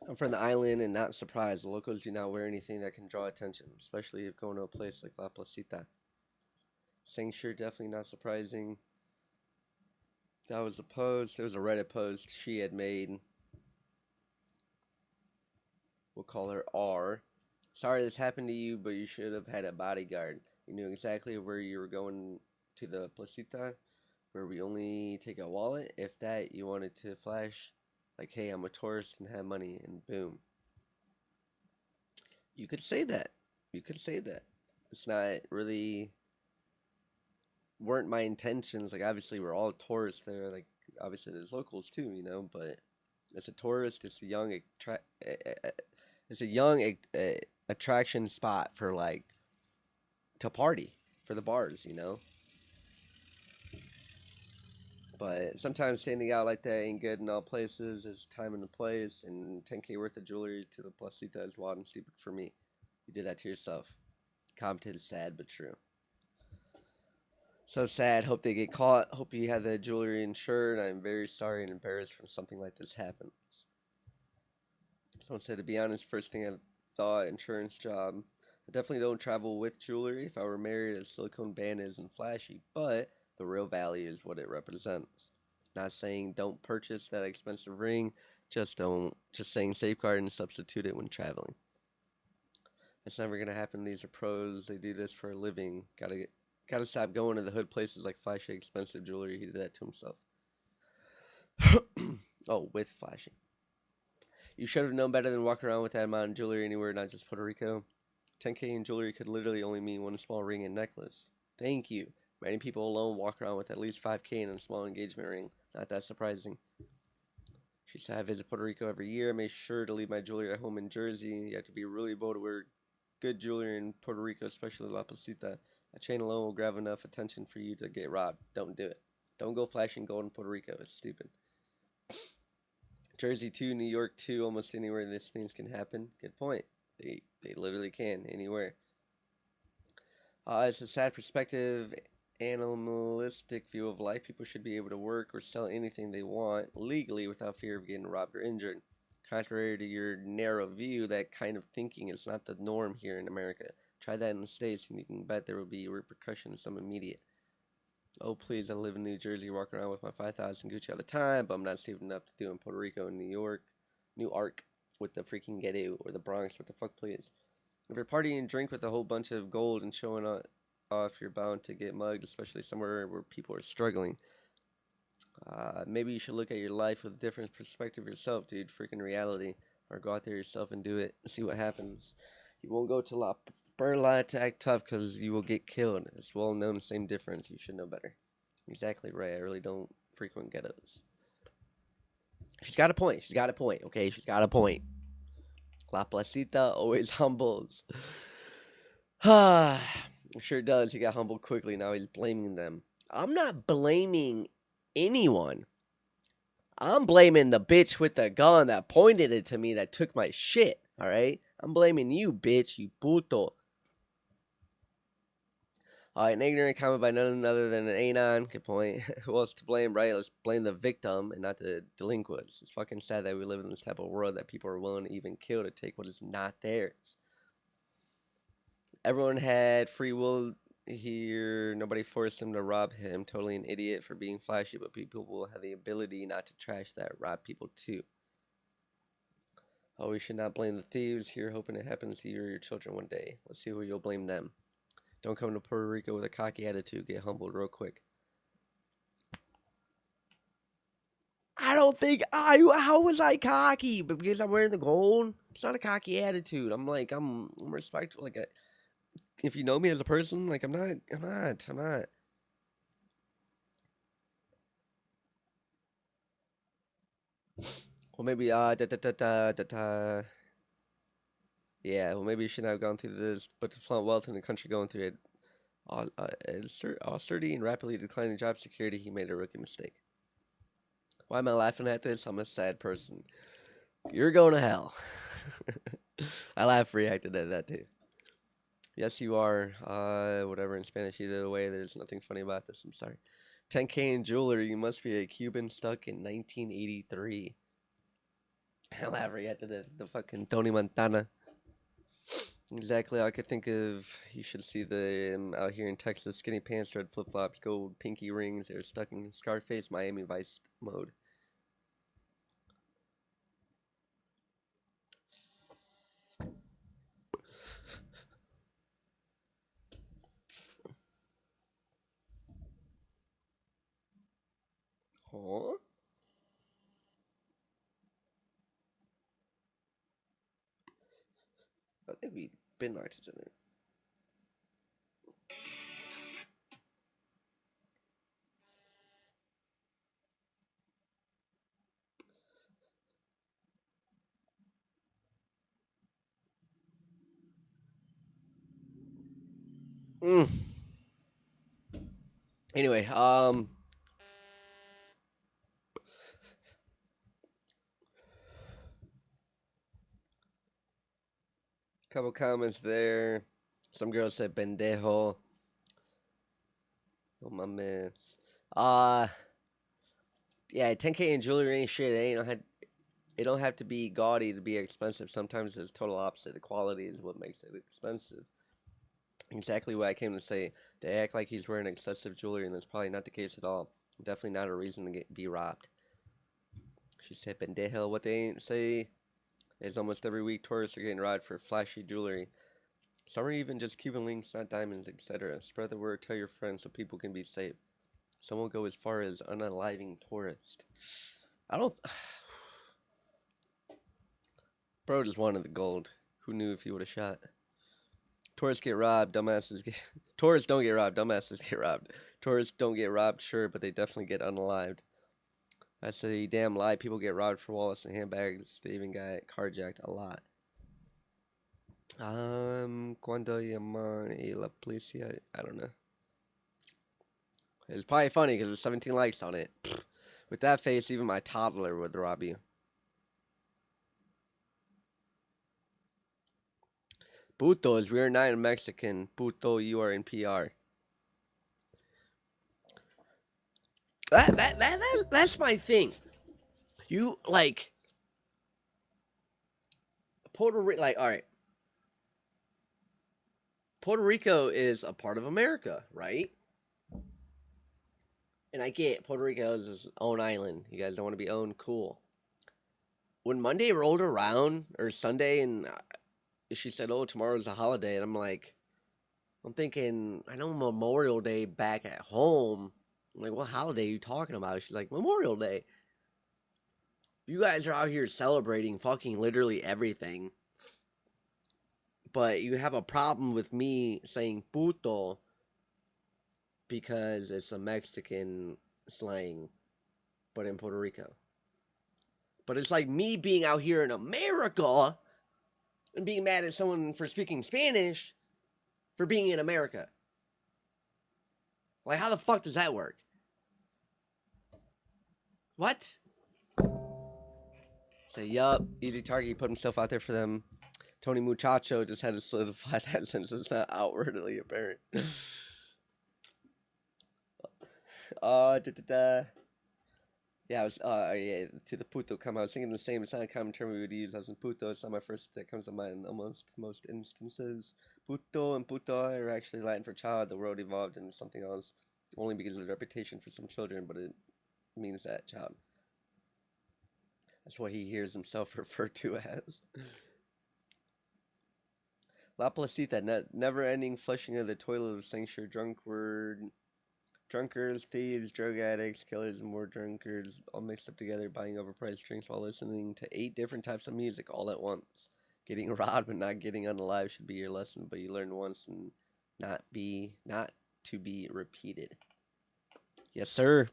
Speaker 1: I'm from the island and not surprised. The locals do not wear anything that can draw attention, especially if going to a place like La Placita. Sanctuary, definitely not surprising. That was a post. There was a Reddit post she had made. We'll call her R. Sorry this happened to you, but you should have had a bodyguard. You knew exactly where you were going to the Placita, where we only take a wallet. If that, you wanted to flash, like, hey, I'm a tourist and have money, and boom. You could say that. You could say that. It's not really weren't my intentions. Like obviously we're all tourists there. Like obviously there's locals too, But as a tourist, it's a it's a young attraction spot for like to party. for the bars, you know. But sometimes standing out like that ain't good in all places. There's time and a place, and 10K worth of jewelry to the placita is wild and stupid for me. You did that to yourself. Commented sad but true. So sad. Hope they get caught. Hope you have the jewelry insured. I'm very sorry and embarrassed when something like this happens. Someone said, to be honest, first thing I thought, insurance job. I definitely don't travel with jewelry. If I were married, a silicone band isn't flashy, but the real value is what it represents. Not saying don't purchase that expensive ring, just saying safeguard and substitute it when traveling. It's never gonna happen. These are pros. They do this for a living. Gotta stop going to the hood places like flashy expensive jewelry. He did that to himself. Oh, with flashy. You should have known better than walk around with that amount of jewelry anywhere, not just Puerto Rico. 10K in jewelry could literally only mean one small ring and necklace. Thank you. Many people alone walk around with at least 5K in a small engagement ring. Not that surprising. She said, I visit Puerto Rico every year. I make sure to leave my jewelry at home in Jersey. You have to be really bold to wear good jewelry in Puerto Rico, especially La Placita. A chain alone will grab enough attention for you to get robbed. Don't do it. Don't go flashing gold in Puerto Rico. It's stupid. Jersey too, New York too, almost anywhere these things can happen. Good point. They literally can anywhere. It's a sad perspective, animalistic view of life. People should be able to work or sell anything they want legally without fear of getting robbed or injured. Contrary to your narrow view, that kind of thinking is not the norm here in America. Try that in the States, and you can bet there will be repercussions, some immediate. Oh, please, I live in New Jersey, walk around with my 5,000 Gucci all the time, but I'm not stupid enough to do in Puerto Rico and New York, New Ark with the freaking ghetto, or the Bronx, what the fuck, please. If you're partying and drink with a whole bunch of gold and showing off, you're bound to get mugged, especially somewhere where people are struggling. Maybe you should look at your life with a different perspective yourself, dude. Freaking reality. Or go out there yourself and do it. See what happens. You won't go to La Perla to act tough because you will get killed. It's well known, same difference. You should know better. Exactly right. I really don't frequent ghettos. She's got a point. She's got a point. Okay, she's got a point. La Placita always humbles. Sure does. He got humbled quickly. Now he's blaming them. I'm not blaming anyone. I'm blaming the bitch with the gun that pointed it to me that took my shit. All right? I'm blaming you, bitch. You puto. An ignorant comment by none other than an anon. Good point. Who else to blame, right? Let's blame the victim and not the delinquents. It's fucking sad that we live in this type of world that people are willing to even kill to take what is not theirs. Everyone had free will here. Nobody forced him to rob him. Totally an idiot for being flashy, but people will have the ability not to trash that. Rob people too. Oh, we should not blame the thieves here, hoping it happens to you or your children one day. Let's see who you'll blame them. Don't come to Puerto Rico with a cocky attitude. Get humbled real quick. I don't think how was I cocky? But because I'm wearing the gold, it's not a cocky attitude. I'm respectful. If you know me as a person, I'm not. Well, maybe yeah. Well, maybe you shouldn't have gone through this, but to flaunt wealth in the country going through it, austerity and rapidly declining job security, he made a rookie mistake. Why am I laughing at this? I'm a sad person. You're going to hell. I laugh reacted at that too. Yes, you are. Whatever in Spanish. Either way, there's nothing funny about this. I'm sorry. 10K in jewelry. You must be a Cuban stuck in 1983. I laugh reacted at the fucking Tony Montana. Exactly. I could think of. You should see them out here in Texas. Skinny pants, red flip flops, gold pinky rings. They're stuck in Scarface, Miami Vice mode. Huh? I think we've been like each other. Mm. Anyway, couple comments there. Some girl said pendejo. Oh my man. Uh yeah, 10K in jewelry ain't shit. It don't have to be gaudy to be expensive. Sometimes it's total opposite. The quality is what makes it expensive. Exactly what I came to say. They act like he's wearing excessive jewelry, and that's probably not the case at all. Definitely not a reason to be robbed. She said, pendejo, what they ain't say is almost every week tourists are getting robbed for flashy jewelry. Some are even just Cuban links, not diamonds, etc. Spread the word, tell your friends so people can be safe. Some will go as far as unaliving tourists. I don't. Bro just wanted the gold. Who knew if he would have shot? Tourists get robbed, dumbasses get. Tourists don't get robbed, dumbasses get robbed. Tourists don't get robbed, sure, but they definitely get unalived. That's a damn lie. People get robbed for wallets and handbags. They even got carjacked a lot. Cuando llama y la policía. I don't know. It's probably funny because there's 17 likes on it. With that face, even my toddler would rob you. Putos, we are not in Mexican. Puto, you are in PR. That's my thing. You like Puerto Rico, like all right. Puerto Rico is a part of America, right? And I get Puerto Rico is its own island. You guys don't want to be owned, cool. When Monday rolled around or Sunday, and she said, "Oh, tomorrow's a holiday," and I'm thinking, I know Memorial Day back at home. I'm like, what holiday are you talking about? She's like, Memorial Day. You guys are out here celebrating fucking literally everything. But you have a problem with me saying puto because it's a Mexican slang, but in Puerto Rico. But it's like me being out here in America and being mad at someone for speaking Spanish for being in America. Like, how the fuck does that work? What? Say, yup, easy target. He put himself out there for them. Tony Muchacho just had to solidify that since it's not outwardly apparent. Da, da, da. Yeah, I was yeah, to the puto come. I was thinking the same. It's not a common term we would use as in puto. It's not my first that comes to mind in almost most instances. Puto and puto are actually Latin for child. The word evolved into something else only because of the reputation for some children, but it means that child. That's what he hears himself referred to as. La Placita, never-ending flushing of the toilet of sanctuary drunkards, thieves, drug addicts, killers, and more drunkards, all mixed up together, buying overpriced drinks while listening to 8 different types of music all at once. Getting robbed but not getting unalive should be your lesson, but you learn once and not to be repeated. Yes, sir.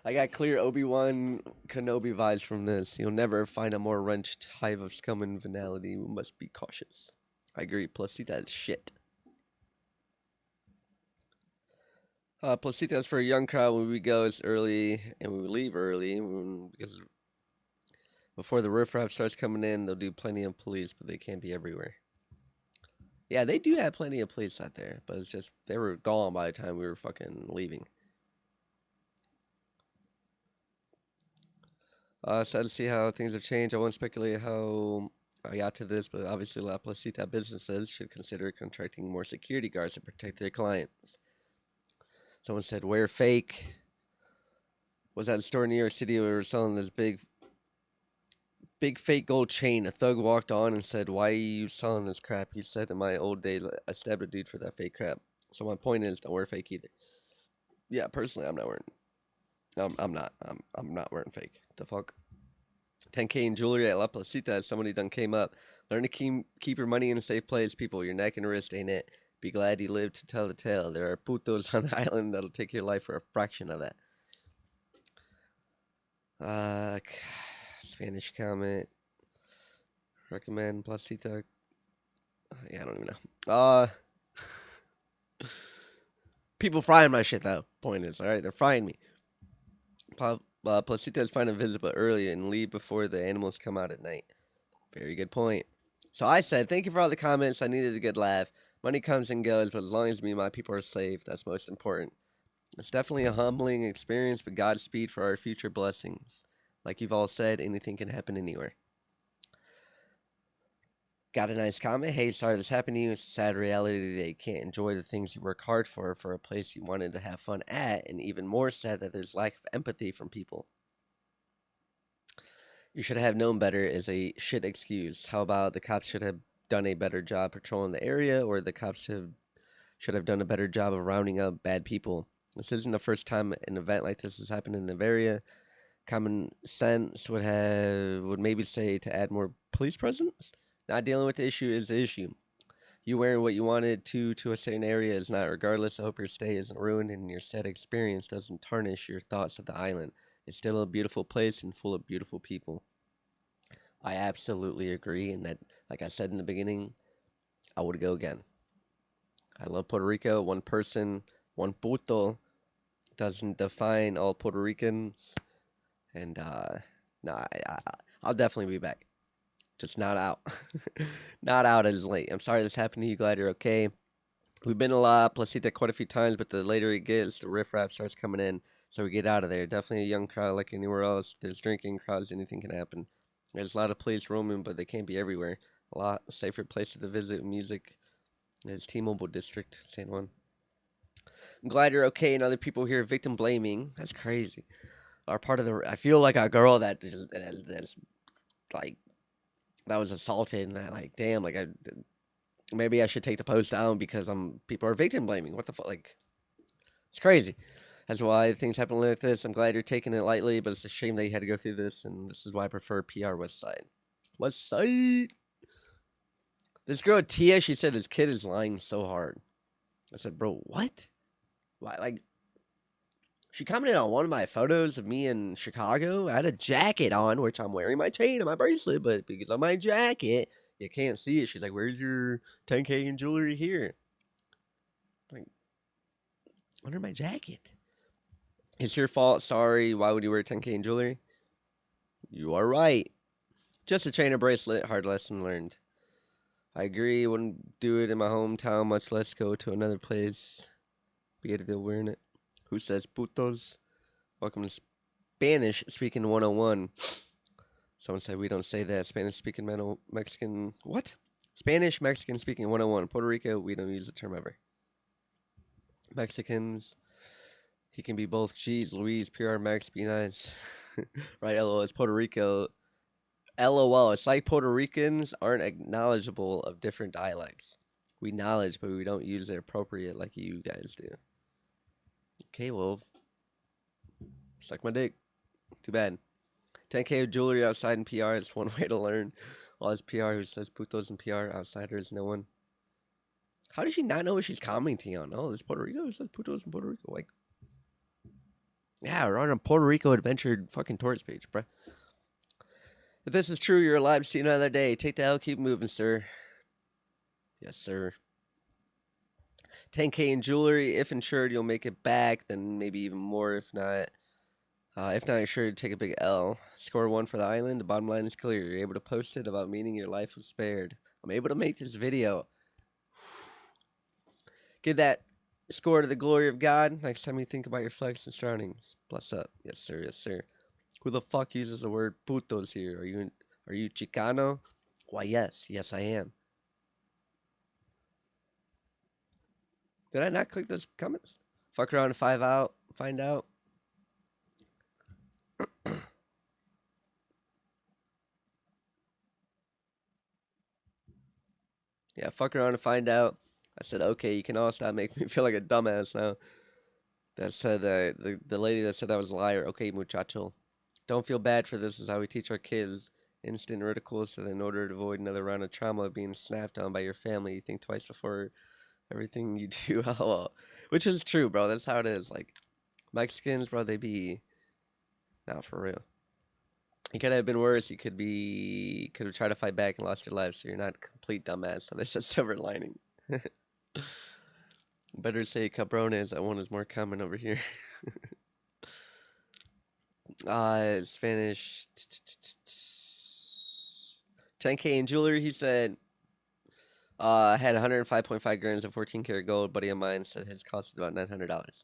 Speaker 1: I got clear Obi-Wan Kenobi vibes from this. You'll never find a more wrenched hive of scum and venality. We must be cautious. I agree. Placita is shit. Placita is for a young crowd. When we go, it's early, and we leave early because before the riffraff starts coming in, they'll do plenty of police, but they can't be everywhere. Yeah, they do have plenty of police out there, but it's just they were gone by the time we were fucking leaving. Sad to see how things have changed. I won't speculate how I got to this, but obviously La Placita businesses should consider contracting more security guards to protect their clients. Someone said, wear fake. Was at a store in New York City where we were selling this big fake gold chain. A thug walked on and said, why are you selling this crap? He said, in my old days, I stabbed a dude for that fake crap. So my point is, don't wear fake either. Yeah, personally, I'm not wearing. I'm not wearing fake. The fuck. 10K in jewelry at La Placita as somebody done came up. Learn to keep your money in a safe place, people. Your neck and wrist ain't it. Be glad you lived to tell the tale. There are putos on the island that'll take your life for a fraction of that. Spanish comment. Recommend Placita. Yeah, I don't even know. People frying my shit though. Point is, all right, they're frying me. Placitas find a visit but early and leave before the animals come out at night. Very good point. So I said, thank you for all the comments. I needed a good laugh. Money comes and goes, but as long as me and my people are safe, that's most important. It's definitely a humbling experience, but Godspeed for our future blessings. Like you've all said, anything can happen anywhere. Got a nice comment. Hey, sorry this happened to you. It's a sad reality that you can't enjoy the things you work hard for a place you wanted to have fun at, and even more sad that there's lack of empathy from people. You should have known better is a shit excuse. How about the cops should have done a better job patrolling the area, or the cops should have done a better job of rounding up bad people. This isn't the first time an event like this has happened in the area. Common sense would maybe say to add more police presence. Not dealing with the issue is the issue. You wearing what you wanted to a certain area is not. Regardless, I hope your stay isn't ruined and your sad experience doesn't tarnish your thoughts of the island. It's still a beautiful place and full of beautiful people. I absolutely agree, and that, like I said in the beginning, I would go again. I love Puerto Rico. One person, one puto, doesn't define all Puerto Ricans, and no, I'll definitely be back. Just not out, not out as late. I'm sorry this happened to you. Glad you're okay. We've been a La Placita quite a few times, but the later it gets, the riffraff starts coming in, so we get out of there. Definitely a young crowd like anywhere else. There's drinking crowds, anything can happen. There's a lot of police roaming, but they can't be everywhere. A lot safer places to visit music. There's T-Mobile District, San Juan. I'm glad you're okay, and other people here victim blaming. That's crazy. Are part of the. I feel like a girl that's like that was assaulted, and that like damn, like maybe I should take the post down because people are victim blaming. What the fuck? Like, it's crazy. That's why things happen like this. I'm glad you're taking it lightly, but it's a shame that you had to go through this, and this is why I prefer PR West Side. West Side. This girl Tia, she said this kid is lying so hard. I said, bro, what? Why? Like, she commented on one of my photos of me in Chicago. I had a jacket on, which I'm wearing my chain and my bracelet, but because of my jacket, you can't see it. She's like, where's your 10K in jewelry here? Like, under my jacket. It's your fault. Sorry. Why would you wear 10K in jewelry? You are right. Just a chain and bracelet. Hard lesson learned. I agree. Wouldn't do it in my hometown, much less go to another place. Be able to wearing it. Who says putos? Welcome to Spanish Speaking 101. Someone said we don't say that. Spanish speaking Mexican. What? Spanish Mexican speaking 101. Puerto Rico, we don't use the term ever. Mexicans. He can be both. Jeez, Louise, PR Max, be nice. Right, LOL. It's Puerto Rico. LOL. It's like Puerto Ricans aren't knowledgeable of different dialects. We knowledge, but we don't use it appropriate like you guys do. Okay, well, suck my dick. Too bad. 10K of jewelry outside in PR is one way to learn. All this PR who says putos in PR, outsiders, no one. How does she not know what she's commenting on? Oh, this Puerto Rico? It says putos in Puerto Rico. Like, yeah, we're on a Puerto Rico adventure fucking tourist page, bruh. If this is true, you're alive to see another day. Take the L, keep moving, sir. Yes, sir. 10K in jewelry. If insured, you'll make it back. Then maybe even more if not. If not, you're sure to take a big L. Score 1 for the island. The bottom line is clear. You're able to post it about meaning your life was spared. I'm able to make this video. Give that score to the glory of God. Next time you think about your flex and surroundings. Bless up. Yes, sir. Yes, sir. Who the fuck uses the word putos here? Are you Chicano? Why, yes. Yes, I am. Did I not click those comments? Fuck around and find out. Yeah, fuck around and find out. I said, okay, you can all stop making me feel like a dumbass now. That said, the lady that said I was a liar. Okay, muchacho. Don't feel bad for this. Is how we teach our kids. Instant ridicule, so that in order to avoid another round of trauma of being snapped on by your family, you think twice before everything you do. LOL. Which is true, bro. That's how it is. Like, Mexicans, bro, they be... Now, for real. It could have been worse. You could have tried to fight back and lost your life, so you're not a complete dumbass. So there's a silver lining. Better say cabrones. That one is more common over here. Spanish. 10K in jewelry. He said, had 105.5 grams of 14 karat gold. Buddy of mine said his cost was about $900.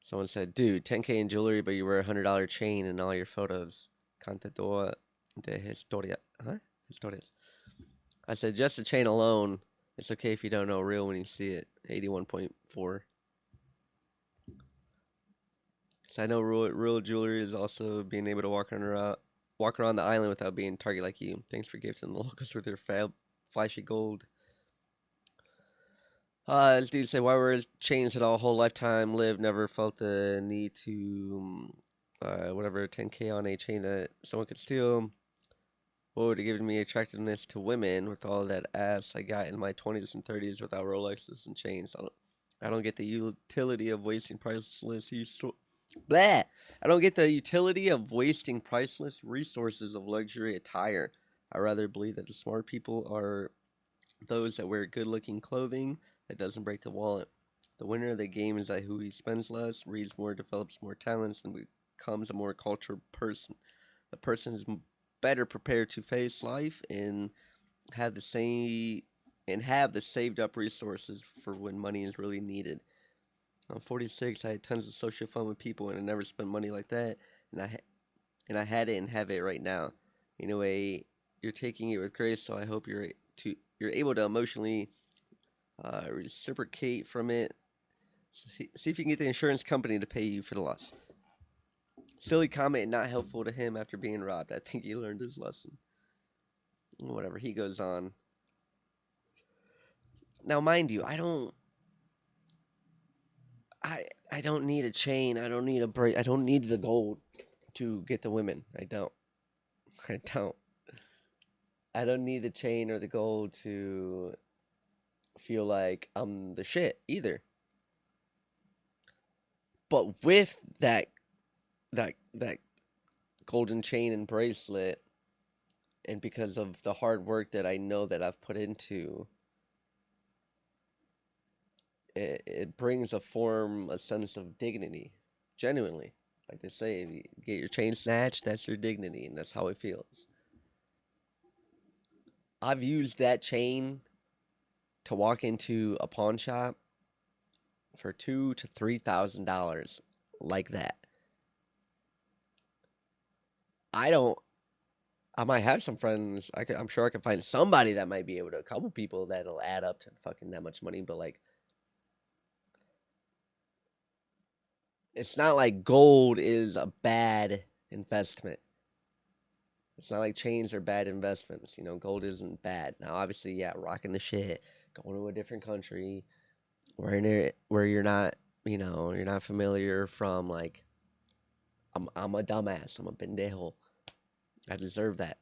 Speaker 1: Someone said, dude, 10K in jewelry, but you wear a $100 chain in all your photos. Contador de historia. Huh? Historias. I said, just the chain alone. It's okay if you don't know real when you see it. 81.4. So I know real jewelry is also being able to walk around the island without being target like you. Thanks for gifting the locals with your flashy gold. This dude said, why were chains at all whole lifetime lived? Never felt the need to, whatever, 10K on a chain that someone could steal. What would have given me attractiveness to women with all that ass I got in my 20s and 30s without Rolexes and chains? I don't get the utility of wasting priceless Blah! I don't get the utility of wasting priceless resources of luxury attire. I rather believe that the smart people are those that wear good-looking clothing that doesn't break the wallet. The winner of the game is that who spends less, reads more, develops more talents, and becomes a more cultured person. The person is better prepared to face life and have the same and have the saved up resources for when money is really needed. I'm 46. I had tons of social fun with people, and I never spent money like that. And I had it and have it right now. Anyway, you're taking it with grace, so I hope you're able to emotionally reciprocate from it. See if you can get the insurance company to pay you for the loss. Silly comment, not helpful to him after being robbed. I think he learned his lesson. Whatever. He goes on. Now, mind you, I don't need a chain. I don't need a bracelet. I don't need the gold to get the women. I don't. I don't. I don't need the chain or the gold to feel like I'm the shit either. But with that golden chain and bracelet, and because of the hard work that I know that I've put into it, it brings a sense of dignity, genuinely. Like they say, if you get your chain snatched, that's your dignity, and that's how it feels. I've used that chain to walk into a pawn shop for $2,000 to $3,000, like that. I don't. I might have some friends. I'm sure I can find somebody that might be able to. A couple people that'll add up to fucking that much money. But like, it's not like gold is a bad investment. It's not like chains are bad investments. Gold isn't bad. Now, obviously, yeah, rocking the shit, going to a different country, where you're not, you're not familiar from. Like, I'm a dumbass. I'm a pendejo. I deserve that.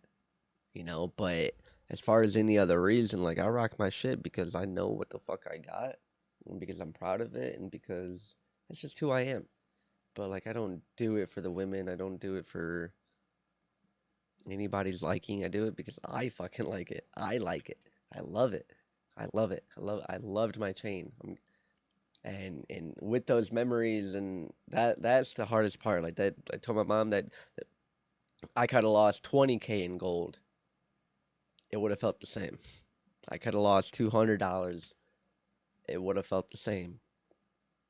Speaker 1: But as far as any other reason, like I rock my shit because I know what the fuck I got, and because I'm proud of it, and because it's just who I am. But like I don't do it for the women. I don't do it for anybody's liking. I do it because I fucking like it. I like it. I love it. I love it. I loved my chain. And with those memories, and that's the hardest part. Like that, I told my mom that I kind of lost 20K in gold. It would have felt the same. I could have lost $200. It would have felt the same.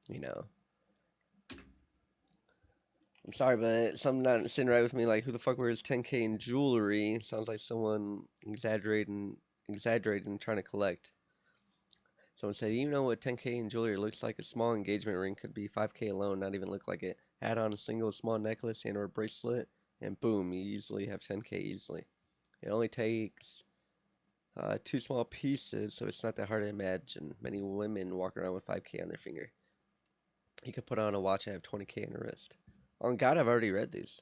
Speaker 1: You know. I'm sorry, but something not sitting right with me. Like, who the fuck wears 10K in jewelry? Sounds like someone exaggerating, trying to collect. Someone said, you know what 10K in jewelry looks like? A small engagement ring could be 5K alone, not even look like it. Add on a single small necklace and or bracelet, and boom, you easily have 10K easily. It only takes two small pieces, so it's not that hard to imagine. Many women walk around with 5K on their finger. You could put on a watch and have 20K on your wrist. On God, I've already read these.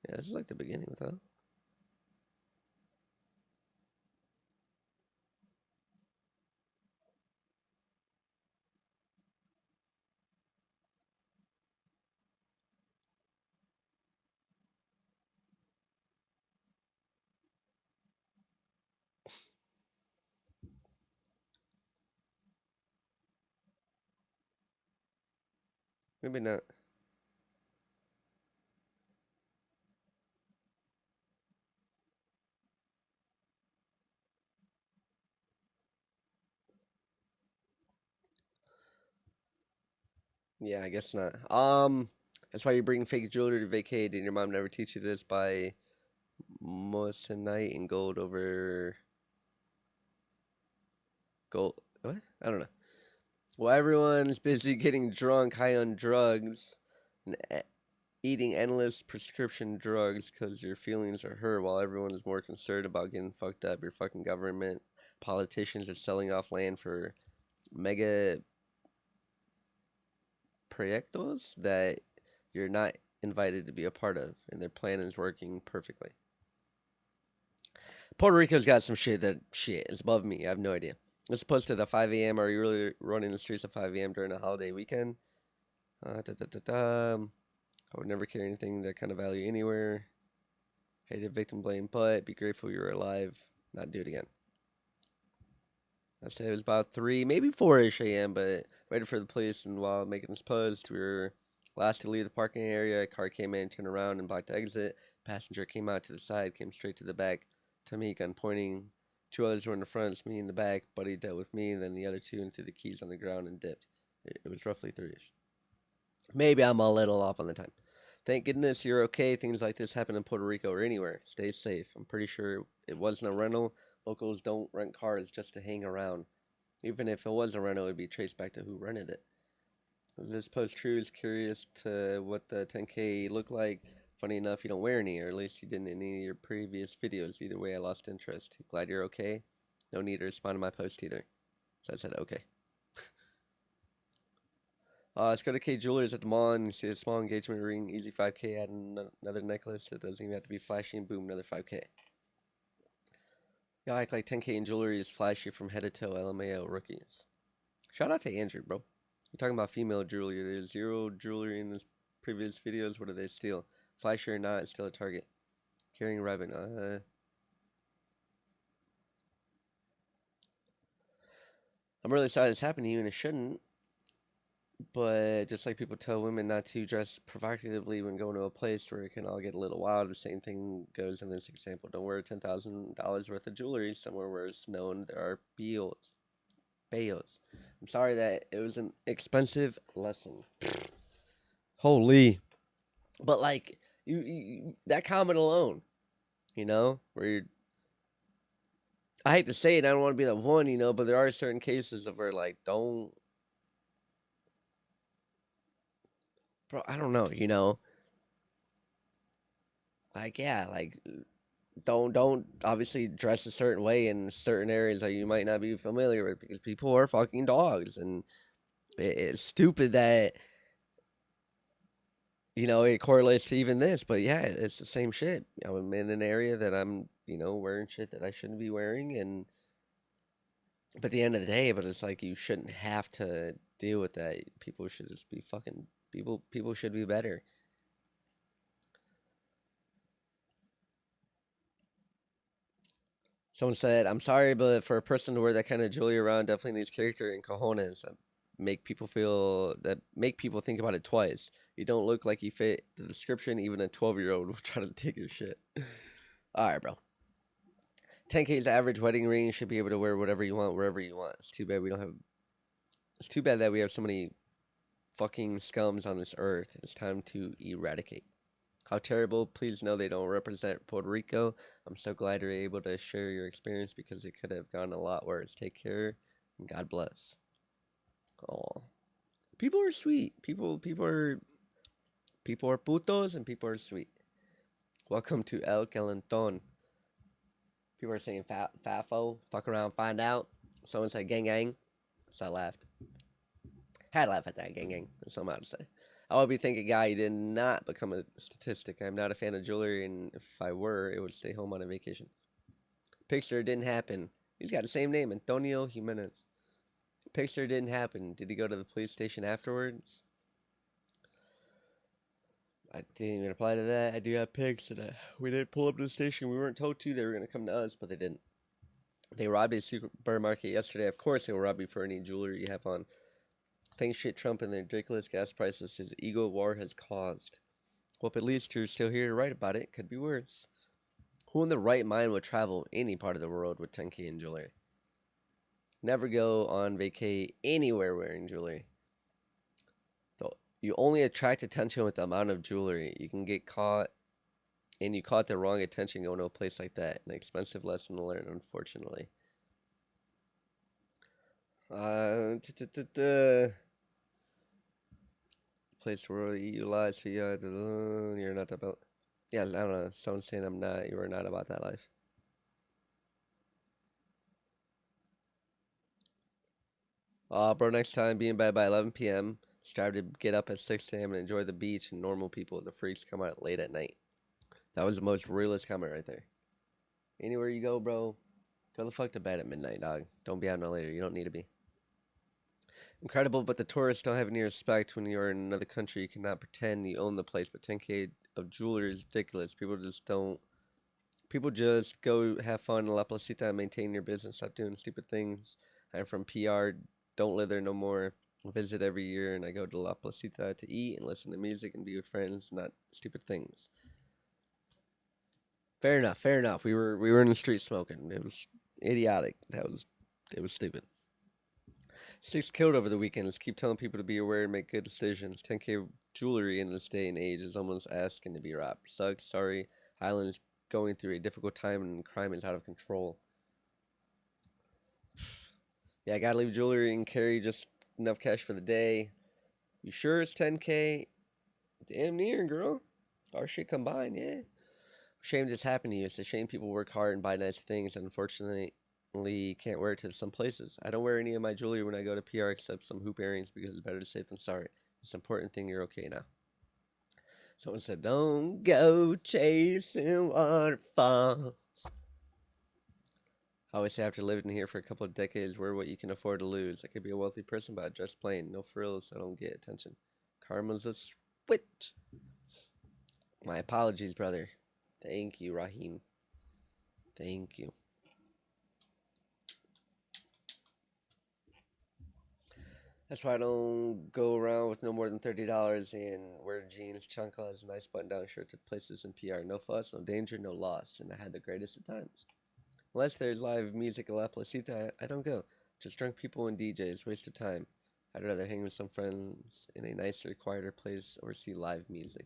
Speaker 1: Yeah, this is like the beginning with that. Maybe not. Yeah, I guess not. That's why you bring fake jewelry to vacate, and your mom never teach you this by moissanite and gold over gold. What? I don't know. Well, everyone's busy getting drunk, high on drugs, and eating endless prescription drugs because your feelings are hurt, while everyone is more concerned about getting fucked up. Your fucking government politicians are selling off land for mega proyectos that you're not invited to be a part of, and their plan is working perfectly. Puerto Rico's got some shit that shit is above me. I have no idea. As opposed to the 5 a.m. Are you really running the streets at 5 a.m. during a holiday weekend? Da, da, da, da. I would never carry anything that kind of value anywhere. Hated victim blame, but be grateful you're alive. Not do it again. I say it was about 3, maybe 4-ish a.m., but waited for the police, and while making this post, we were last to leave the parking area. A car came in, turned around, and blocked the exit. Passenger came out to the side, came straight to the back. To me, gun pointing. 2 others were in the front, it's me in the back. Buddy dealt with me, and then the other 2 and threw the keys on the ground and dipped. It was roughly 3-ish. Maybe I'm a little off on the time. Thank goodness you're okay. Things like this happen in Puerto Rico or anywhere. Stay safe. I'm pretty sure it wasn't a rental. Locals don't rent cars just to hang around. Even if it was a rental, it would be traced back to who rented it. This post true is curious to what the 10K looked like. Funny enough, you don't wear any, or at least you didn't in any of your previous videos. Either way, I lost interest. Glad you're okay. No need to respond to my post either. So I said, okay. Let's go to K Jewelers at the mall and see a small engagement ring, easy 5K, add another necklace that doesn't even have to be flashy, and boom, another 5K. Y'all act like 10K in jewelry is flashy from head to toe, LMAO rookies. Shout out to Andrew, bro. You're talking about female jewelry. There's zero jewelry in this previous videos. What do they steal? Flashy or not, it's still a target. Carrying ribbon. I'm really sorry this happened to you, and it shouldn't. But just like people tell women not to dress provocatively when going to a place where it can all get a little wild, the same thing goes in this example. Don't wear $10,000 worth of jewelry somewhere where it's known there are bills. Bayos. I'm sorry that it was an expensive lesson. Holy. But like you that comment alone, where you're I hate to say it, I don't want to be the one, but there are certain cases of where like don't bro, I don't know. Like yeah, like don't obviously dress a certain way in certain areas that you might not be familiar with because people are fucking dogs and it's stupid that it correlates to even this, but yeah, it's the same shit. I'm in an area that I'm, wearing shit that I shouldn't be wearing, and but at the end of the day, but it's like you shouldn't have to deal with that. People should just be fucking people. People should be better. Someone said, "I'm sorry, but for a person to wear that kind of jewelry around, definitely needs character and cojones. Make people think about it twice. You don't look like you fit the description. Even a 12-year-old will try to take your shit." All right, bro. 10K's average wedding ring. Should be able to wear whatever you want, wherever you want. It's too bad we don't have. It's too bad that we have so many fucking scums on this earth. It's time to eradicate. How terrible. Please know they don't represent Puerto Rico. I'm so glad you're able to share your experience because it could have gone a lot worse. Take care and God bless. Oh, people are sweet. People are putos and people are sweet. Welcome to El Calentón. People are saying fafo, fuck around, find out. Someone said gang gang, so I laughed. Had to laugh at that gang gang. That's something I had to say. I would be thinking, guy, you did not become a statistic. I'm not a fan of jewelry, and if I were, it would stay home on a vacation. Picture didn't happen. He's got the same name, Antonio Jimenez. Picture didn't happen. Did he go to the police station afterwards? I didn't even reply to that. I do have pics that we didn't pull up to the station. We weren't told to. They were going to come to us, but they didn't. They robbed a supermarket yesterday. Of course, they will rob you for any jewelry you have on. Thanks shit Trump and the ridiculous gas prices his ego war has caused. Well, at least you're still here to write about it. Could be worse. Who in the right mind would travel any part of the world with 10K in jewelry? Never go on vacay anywhere wearing jewelry. So you only attract attention with the amount of jewelry. You can get caught, and you caught the wrong attention going to a place like that. An expensive lesson to learn, unfortunately. Uh, t- t- t- t- Place where you utilize for you're not about. Yeah, I don't know. Someone's saying I'm not. You are not about that life. Bro, next time be in bed by 11 p.m. Strive to get up at 6 a.m. and enjoy the beach and normal people. The freaks come out late at night. That was the most realist comment right there. Anywhere you go, bro, go the fuck to bed at midnight, dog. Don't be out no later. You don't need to be. Incredible, but the tourists don't have any respect when you're in another country. You cannot pretend you own the place, but 10K of jewelry is ridiculous. People just don't. People just go have fun in La Placita and maintain your business. Stop doing stupid things. I'm from PR. Don't live there no more. I visit every year, and I go to La Placita to eat and listen to music and be with friends, not stupid things. Fair enough. Fair enough. We were in the street smoking. It was idiotic. It was stupid. 6 killed over the weekend. Let's keep telling people to be aware and make good decisions. 10K jewelry in this day and age is almost asking to be robbed. Sucks. Sorry. Highland is going through a difficult time and crime is out of control. Yeah, I gotta leave jewelry and carry just enough cash for the day. You sure it's 10K? Damn near, girl. Our shit combined, yeah. Shame this happened to you. It's a shame people work hard and buy nice things and unfortunately can't wear it to some places. I don't wear any of my jewelry when I go to PR except some hoop earrings because it's better to safe than sorry. It's an important thing you're okay now. Someone said, don't go chasing waterfalls. I always say after living here for a couple of decades, wear what you can afford to lose. I could be a wealthy person, but just plain. No frills, so I don't get attention. Karma's a switch. My apologies, brother. Thank you, Raheem. Thank you. That's why I don't go around with no more than $30 and wear jeans, chanclas, a nice button-down shirt to places in PR. No fuss, no danger, no loss, and I had the greatest of times. Unless there's live music at La Placita, I don't go. Just drunk people and DJs, waste of time. I'd rather hang with some friends in a nicer, quieter place or see live music.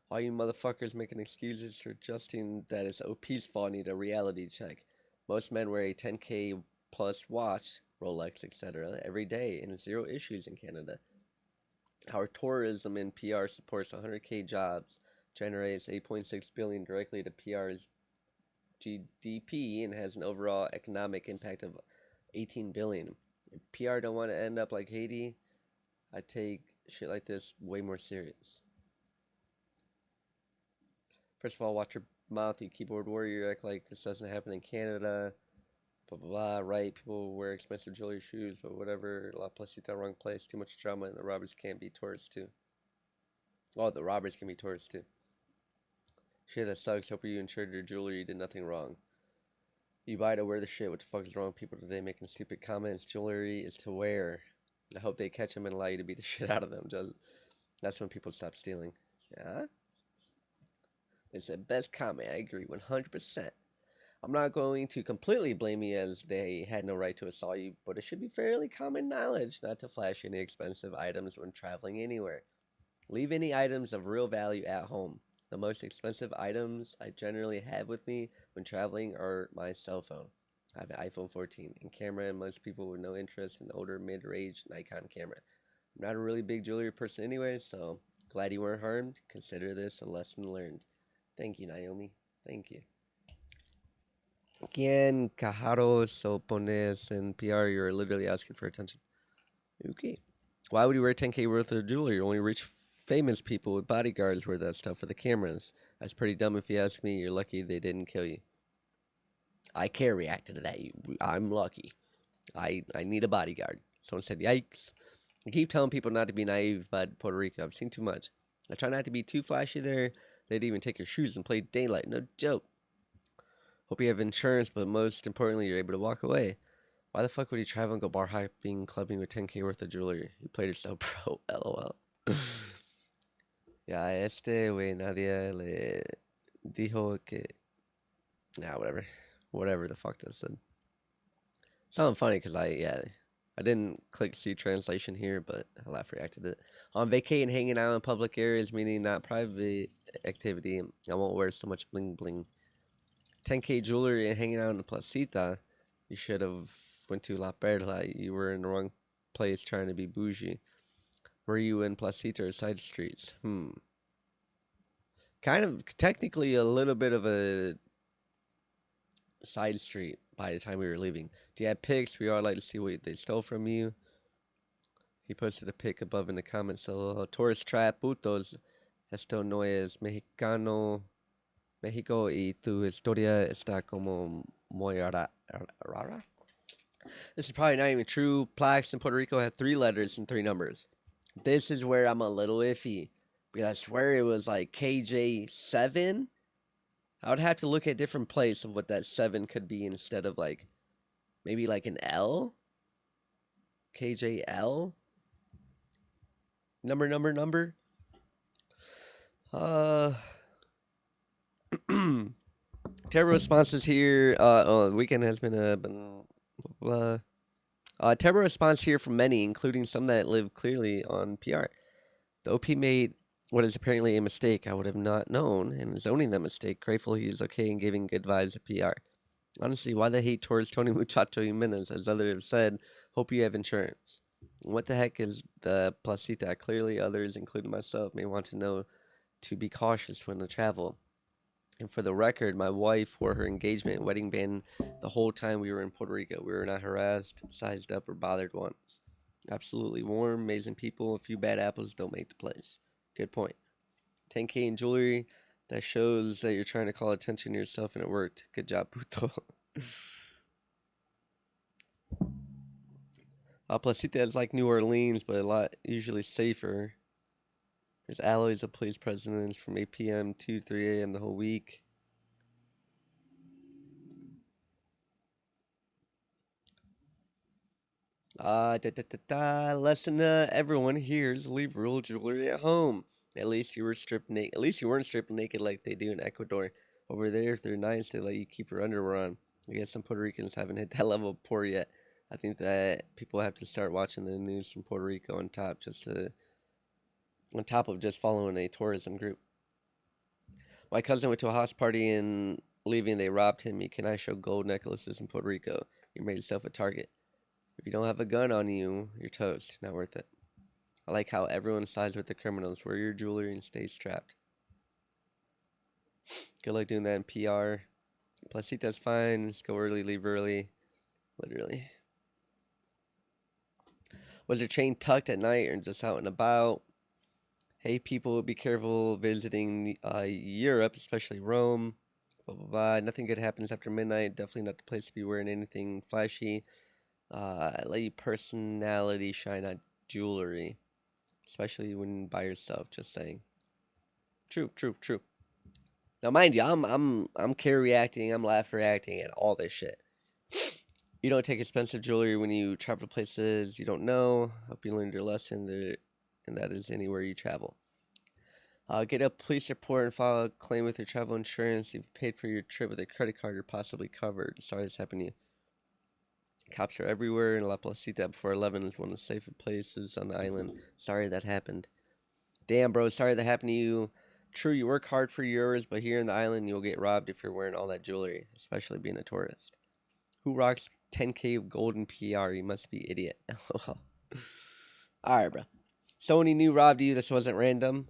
Speaker 1: All you motherfuckers making excuses for adjusting that is OP's fault need a reality check. Most men wear a 10K plus watch, Rolex, etc. every day and zero issues in Canada. Our tourism and PR supports 100K jobs, generates 8.6 billion directly to PR's GDP and has an overall economic impact of 18 billion. If PR don't want to end up like Haiti, I take shit like this way more serious. First of all, watch your mouth, you keyboard warrior. Act like this doesn't happen in Canada. Blah blah blah. Right? People wear expensive jewelry, shoes, but whatever. La Placita, wrong place. Too much drama, and the robbers can't be tourists too. Oh, the robbers can be tourists too. Shit, that sucks. Hope you insured your jewelry. You did nothing wrong. You buy to wear the shit. What the fuck is wrong with people today making stupid comments? Jewelry is to wear. I hope they catch them and allow you to beat the shit out of them. Just that's when people stop stealing. Yeah. They said best comment. I agree 100%. I'm not going to completely blame you as they had no right to assault you, but it should be fairly common knowledge not to flash any expensive items when traveling anywhere. Leave any items of real value at home. The most expensive items I generally have with me when traveling are my cell phone. I have an iPhone 14 and camera, and most people with no interest in older mid-range Nikon camera. I'm not a really big jewelry person anyway, so glad you weren't harmed. Consider this a lesson learned. Thank you, Naomi. Thank you. ¿Quién cajaros o pones en PR? You're literally asking for attention. Okay. Why would you wear 10K worth of jewelry? Only rich, famous people with bodyguards wear that stuff for the cameras. That's pretty dumb if you ask me. You're lucky they didn't kill you. I care reacted to that. I'm lucky. I need a bodyguard. Someone said, yikes. I keep telling people not to be naive about Puerto Rico. I've seen too much. I try not to be too flashy there. They'd even take your shoes and play daylight. No joke. Hope you have insurance, but most importantly, you're able to walk away. Why the fuck would he travel and go bar hopping, clubbing with 10K worth of jewelry? You played yourself, bro. LOL. Yeah, este güey nadie le dijo que. Nah, whatever. Whatever the fuck that said. Something funny because I didn't click see translation here, but I laugh reacted to it. On vacation, hanging out in public areas, meaning not private activity. I won't wear so much bling bling. 10K jewelry and hanging out in the placita. You should have went to La Perla. You were in the wrong place trying to be bougie. Were you in placita or side streets? Kind of technically a little bit of a side street by the time we were leaving. Do you have pics? We all like to see what they stole from you. He posted a pic above in the comments. So, tourist trap, putos. Esto no es mexicano. México y tu historia está como muy rara. This is probably not even true. Plaques in Puerto Rico have 3 letters and 3 numbers. This is where I'm a little iffy. Because I swear it was like KJ7. I would have to look at different place of what that 7 could be instead of like maybe like an L. KJL. Number. Terrible responses here. The weekend has been terrible response here from many, including some that live clearly on PR. The OP made what is apparently a mistake I would have not known and is owning that mistake. Grateful he is okay and giving good vibes at PR. Honestly, why the hate towards Tony Muchacho Jimenez? As others have said, hope you have insurance. What the heck is the placita? Clearly, others, including myself, may want to know to be cautious when they travel. And for the record, my wife wore her engagement and wedding band the whole time we were in Puerto Rico. We were not harassed, sized up, or bothered once. Absolutely warm, amazing people. A few bad apples don't make the place. Good point. 10K in jewelry. That shows that you're trying to call attention to yourself and it worked. Good job, puto. Placita is like New Orleans, but a lot usually safer. There's alloys of police presence from 8 p.m. to 3 a.m. the whole week. Lesson everyone hears: leave real jewelry at home. At least you were stripped naked. At least you weren't stripped naked like they do in Ecuador. Over there, if they're nice, they let you keep your underwear on. I guess some Puerto Ricans haven't hit that level of poor yet. I think that people have to start watching the news from Puerto Rico on top of just following a tourism group. My cousin went to a house party and leaving, they robbed him. You cannot show gold necklaces in Puerto Rico. You made yourself a target. If you don't have a gun on you, you're toast. Not worth it. I like how everyone sides with the criminals. Wear your jewelry and stay strapped. Good luck doing that in PR. Placita's fine. Just go early, leave early. Literally. Was your chain tucked at night or just out and about? Hey, people, be careful visiting Europe, especially Rome. Blah, blah, blah. Nothing good happens after midnight. Definitely not the place to be wearing anything flashy. Let your personality shine on jewelry, especially when by yourself. Just saying. True. Now, mind you, I'm care reacting, I'm laugh reacting, and all this shit. You don't take expensive jewelry when you travel to places you don't know. Hope you learned your lesson there, and that is anywhere you travel. Get a police report and file a claim with your travel insurance. If you paid for your trip with a credit card, you're possibly covered. Sorry this happened to you. Cops are everywhere, and La Placita before 11 is one of the safest places on the island. Sorry that happened. Damn, bro, sorry that happened to you. True, you work hard for yours, but here in the island, you'll get robbed if you're wearing all that jewelry, especially being a tourist. Who rocks 10K of gold in PR? You must be idiot. LOL. Alright, bro. Someone you knew robbed you. This wasn't random.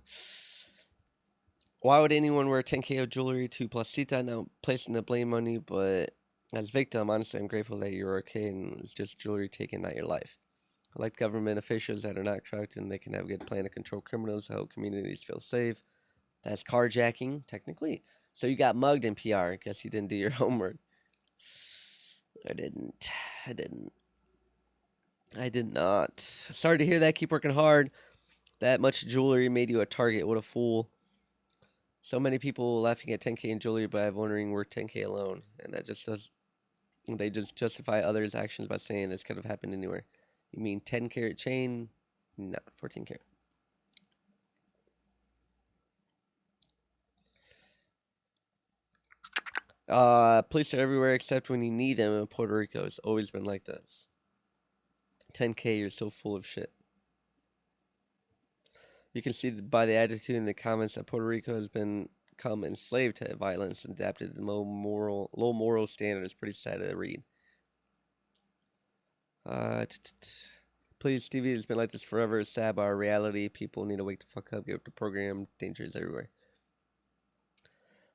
Speaker 1: Why would anyone wear 10K of jewelry to Placita? Now, placing the blame on you, but as victim, honestly, I'm grateful that you're okay and it's just jewelry taken, not your life. I like government officials that are not corrupt and they can have a good plan to control criminals, help communities feel safe. That's carjacking, technically. So you got mugged in PR. Guess you didn't do your homework. I did not. Sorry to hear that. Keep working hard. That much jewelry made you a target. What a fool. So many people laughing at 10K in jewelry, but I'm wondering we're 10K alone. And that just does. They just justify others' actions by saying this could have happened anywhere. You mean 10-carat chain? No, 14-carat. Police are everywhere except when you need them in Puerto Rico. It's always been like this. 10K, you're so full of shit. You can see by the attitude in the comments that Puerto Rico has become enslaved to violence and adapted to low moral standards. Pretty sad to read. Please, TV has been like this forever. It's sad, but our reality. People need to wake the fuck up. Get up the program. Dangers everywhere.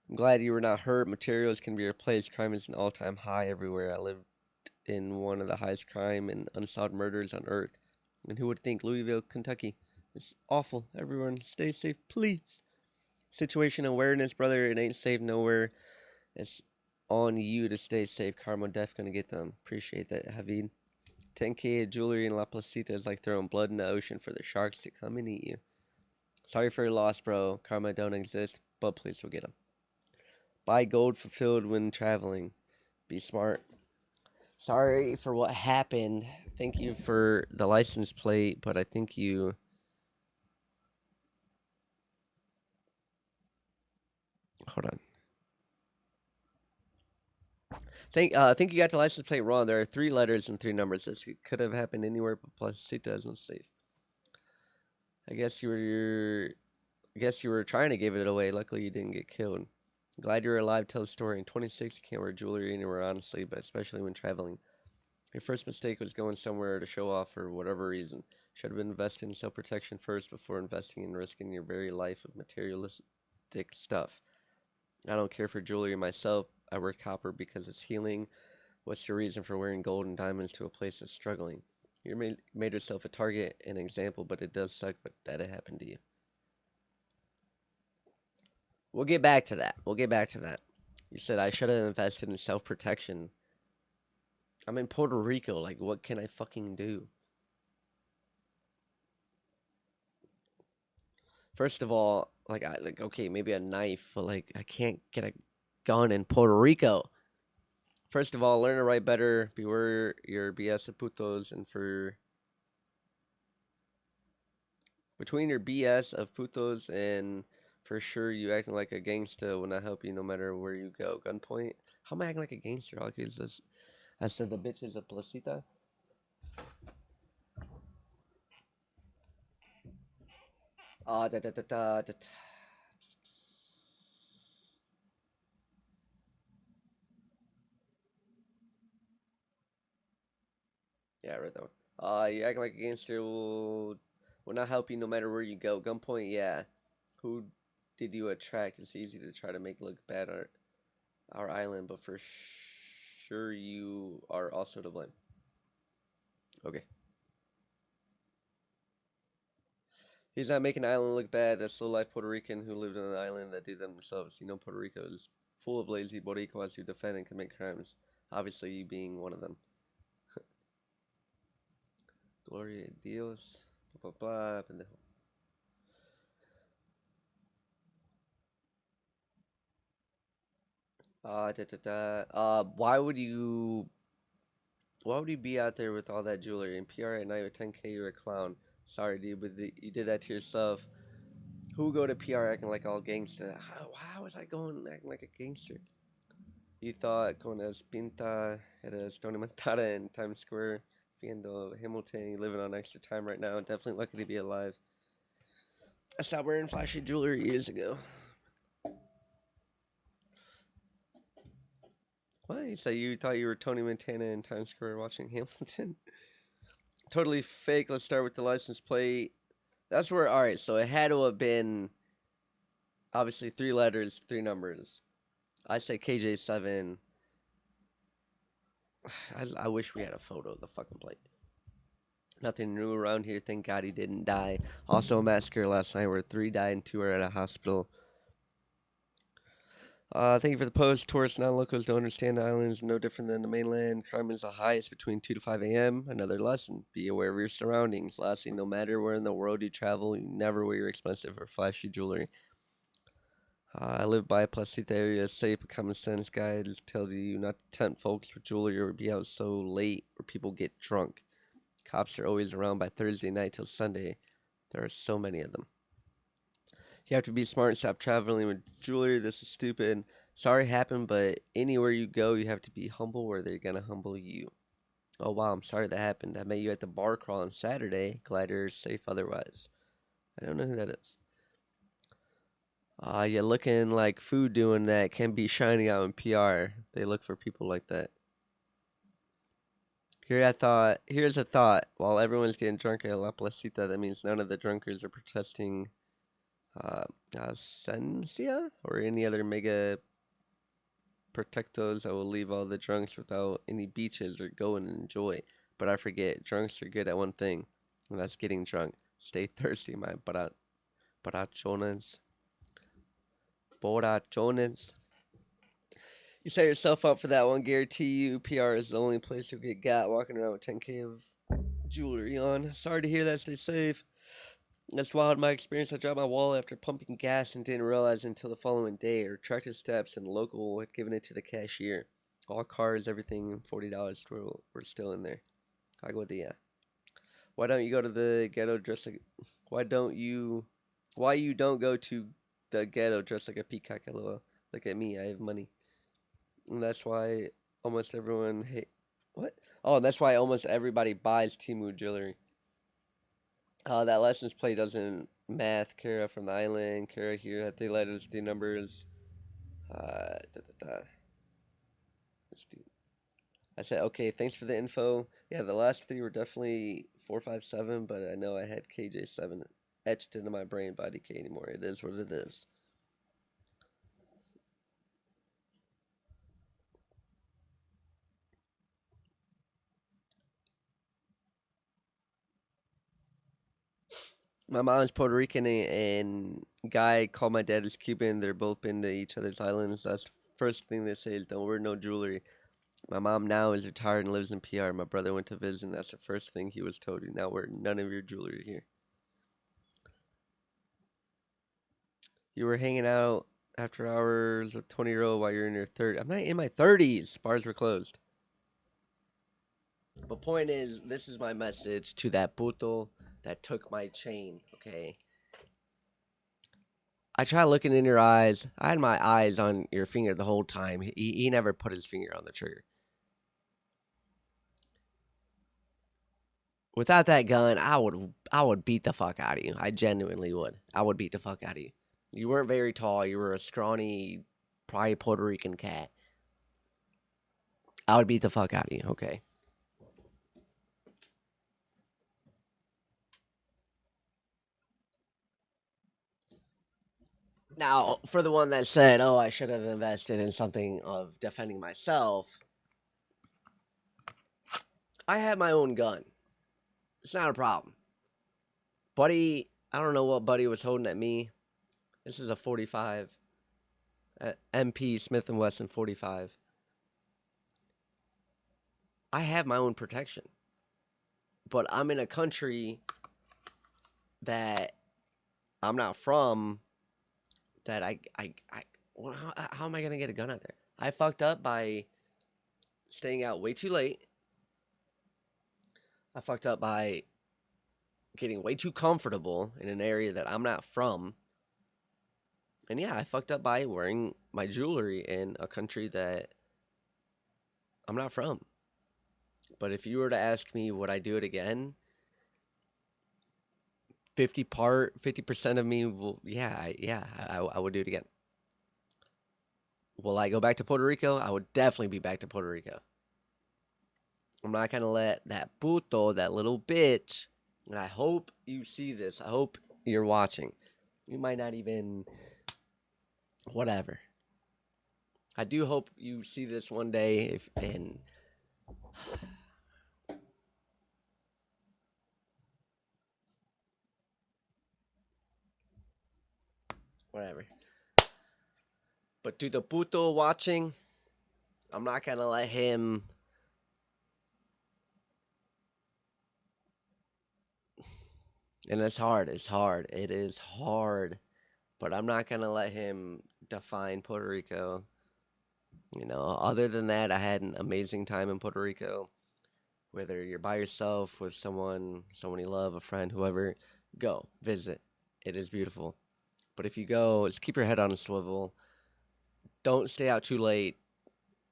Speaker 1: I'm glad you were not hurt. Materials can be replaced. Crime is an all-time high everywhere. I live in one of the highest crime and unsolved murders on earth. And who would think Louisville, Kentucky? It's awful. Everyone, stay safe, please. Situation awareness, brother. It ain't safe nowhere. It's on you to stay safe. Karma Def gonna get them. Appreciate that, Havid. 10K of jewelry in La Placita is like throwing blood in the ocean for the sharks to come and eat you. Sorry for your loss, bro. Karma don't exist, but please forget them. Buy gold fulfilled when traveling. Be smart. Sorry for what happened. Thank you for the license plate, but I think you... Hold on. Think you got the license plate wrong. There are 3 letters and 3 numbers. This could have happened anywhere, but Placita is not safe. I guess you were trying to give it away. Luckily, you didn't get killed. Glad you're alive. Tell the story. In 26, you can't wear jewelry anywhere, honestly, but especially when traveling. Your first mistake was going somewhere to show off for whatever reason. Should have been invested in self-protection first before investing in risking your very life of materialistic stuff. I don't care for jewelry myself. I wear copper because it's healing. What's your reason for wearing gold and diamonds to a place that's struggling? You made yourself a target, an example, but it does suck that it happened to you. We'll get back to that. You said I should have invested in self-protection. I'm in Puerto Rico. Like, what can I fucking do? First of all, okay, maybe a knife, but like I can't get a gun in Puerto Rico. First of all, learn to write better. Beware your BS of putos, and for between your BS of putos and for sure you acting like a gangster will not help you no matter where you go. Gunpoint. How am I acting like a gangster? Okay, I said the bitch is a placita. Ah, da da da da da. Yeah, I read that one. You acting like a gangster will not help you no matter where you go. Gunpoint, yeah. Who did you attract? It's easy to try to make it look bad on our island, but for sure you are also to blame. Okay. He's not making the island look bad. That's slow life Puerto Rican who lived on an island that do them themselves. You know, Puerto Rico is full of lazy Boricuas who defend and commit crimes. Obviously, you being one of them. Gloria a Dios. Blah, blah, blah. Da, da, da. Why would you be out there with all that jewelry and PR at night with 10K? You're a clown. Sorry, dude, but you did that to yourself. Who go to PR acting like all gangster? How was I going acting like a gangster? You thought con as pinta eres Tony Montana in Times Square, viendo Hamilton, you living on extra time right now. Definitely lucky to be alive. I stopped wearing flashy jewelry years ago. What? You say you thought you were Tony Montana in Times Square watching Hamilton? Totally fake. Let's start with the license plate. That's where, alright, so it had to have been obviously 3 letters, 3 numbers. I say KJ7. I wish we had a photo of the fucking plate. Nothing new around here. Thank God he didn't die. Also, a massacre last night where 3 died and 2 are at a hospital. Thank you for the post. Tourists, non-locals don't understand the island is no different than the mainland. Crime is the highest between 2 to 5 a.m. Another lesson. Be aware of your surroundings. Lastly, no matter where in the world you travel, you never wear your expensive or flashy jewelry. I live by a Placita area. Safe common sense guides tell you not to tempt folks with jewelry or be out so late or people get drunk. Cops are always around by Thursday night till Sunday. There are so many of them. You have to be smart and stop traveling with jewelry. This is stupid. Sorry happened, but anywhere you go, you have to be humble or they're gonna humble you. Oh wow, I'm sorry that happened. I met you at the bar crawl on Saturday. Glad you're safe otherwise. I don't know who that is. You're looking like food doing that can be shining out in PR. They look for people like that. Here's a thought. While everyone's getting drunk at La Placita, that means none of the drunkards are protesting uh, Sensia or any other mega protectos that will leave all the drunks without any beaches or go and enjoy. But I forget, drunks are good at one thing, and that's getting drunk. Stay thirsty, my barachones. Borachones. You set yourself up for that one. Guarantee you, PR is the only place you'll get got walking around with 10K of jewelry on. Sorry to hear that. Stay safe. That's wild. My experience. I dropped my wallet after pumping gas and didn't realize until the following day. Or retracted steps and the local had given it to the cashier. All cards, everything, $40 were still in there. I go with the yeah. Why don't you go to the ghetto dressed like? Why don't you? Why you don't go to the ghetto dressed like a peacock? LOL. Look at me. I have money. And that's why almost everyone hate. What? Oh, that's why almost everybody buys Timu jewelry. That lessons play doesn't math. Kara from the island. Kara here had 3 letters, 3 numbers. Da, da, da. Let's do. I said, okay, thanks for the info. Yeah, the last 3 were definitely 457, but I know I had KJ7 etched into my brain by DK anymore. It is what it is. My mom's Puerto Rican and guy called my dad is Cuban. They're both been to each other's islands. That's the first thing they say is don't wear no jewelry. My mom now is retired and lives in PR. My brother went to visit, and that's the first thing he was told. You now wear none of your jewelry here. You were hanging out after hours with 20-year-old while you're in your 30s. I'm not in my 30s. Bars were closed. But point is, this is my message to that puto that took my chain, okay? I tried looking in your eyes. I had my eyes on your finger the whole time. He never put his finger on the trigger. Without that gun, I would beat the fuck out of you. I genuinely would. I would beat the fuck out of you. You weren't very tall. You were a scrawny, probably Puerto Rican cat. I would beat the fuck out of you. Okay. Now, for the one that said, "Oh, I should have invested in something of defending myself," I had my own gun. It's not a problem. Buddy, I don't know what Buddy was holding at me. This is a 45 MP Smith and Wesson 45. I have my own protection, but I'm in a country that I'm not from. That well, how am I gonna get a gun out there? I fucked up by staying out way too late. I fucked up by getting way too comfortable in an area that I'm not from. And yeah, I fucked up by wearing my jewelry in a country that I'm not from. But if you were to ask me would I do it again, 50% of me will I would do it again. Will I go back to Puerto Rico? I would definitely be back to Puerto Rico. I'm not gonna let that puto, that little bitch, and I hope you see this. I hope you're watching. You might not even whatever. I do hope you see this one day if and whatever. But to the puto watching, I'm not gonna let him. And it's hard. It's hard. It is hard. But I'm not gonna let him define Puerto Rico. Other than that, I had an amazing time in Puerto Rico. Whether you're by yourself, with someone you love, a friend, whoever, go visit. It is beautiful. But if you go, just keep your head on a swivel. Don't stay out too late.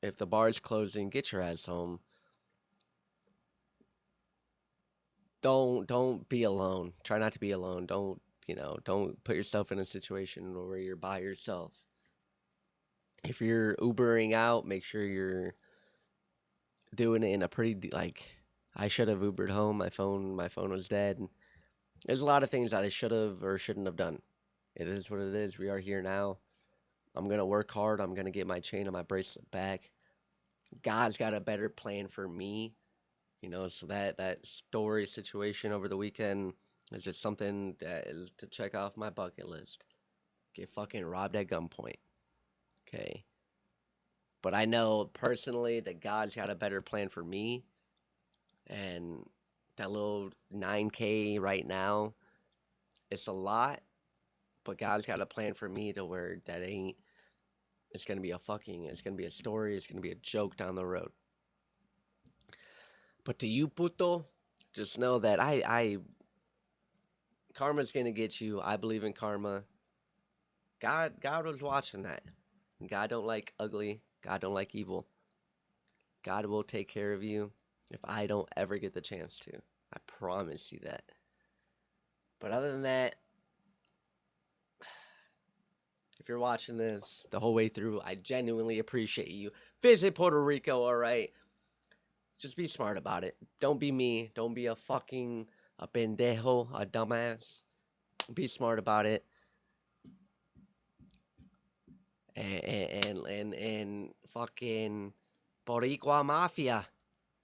Speaker 1: If the bar is closing, get your ass home. Don't be alone. Try not to be alone. Don't put yourself in a situation where you're by yourself. If you're Ubering out, make sure you're doing it in a pretty like I should have Ubered home. My phone was dead. There's a lot of things that I should have or shouldn't have done. It is what it is. We are here now. I'm gonna work hard. I'm gonna get my chain and my bracelet back. God's got a better plan for me. So that story situation over the weekend is just something that is to check off my bucket list. Get fucking robbed at gunpoint. Okay. But I know personally that God's got a better plan for me. And that little 9K right now, it's a lot. But God's got a plan for me to where that ain't. It's going to be it's going to be a story. It's going to be a joke down the road. But to you, puto, just know that karma's going to get you. I believe in karma. God was watching that. God don't like ugly. God don't like evil. God will take care of you if I don't ever get the chance to. I promise you that. But other than that, if you're watching this the whole way through, I genuinely appreciate you. Visit Puerto Rico, alright? Just be smart about it. Don't be me. Don't be a pendejo, a dumbass. Be smart about it. And fucking Boricua Mafia.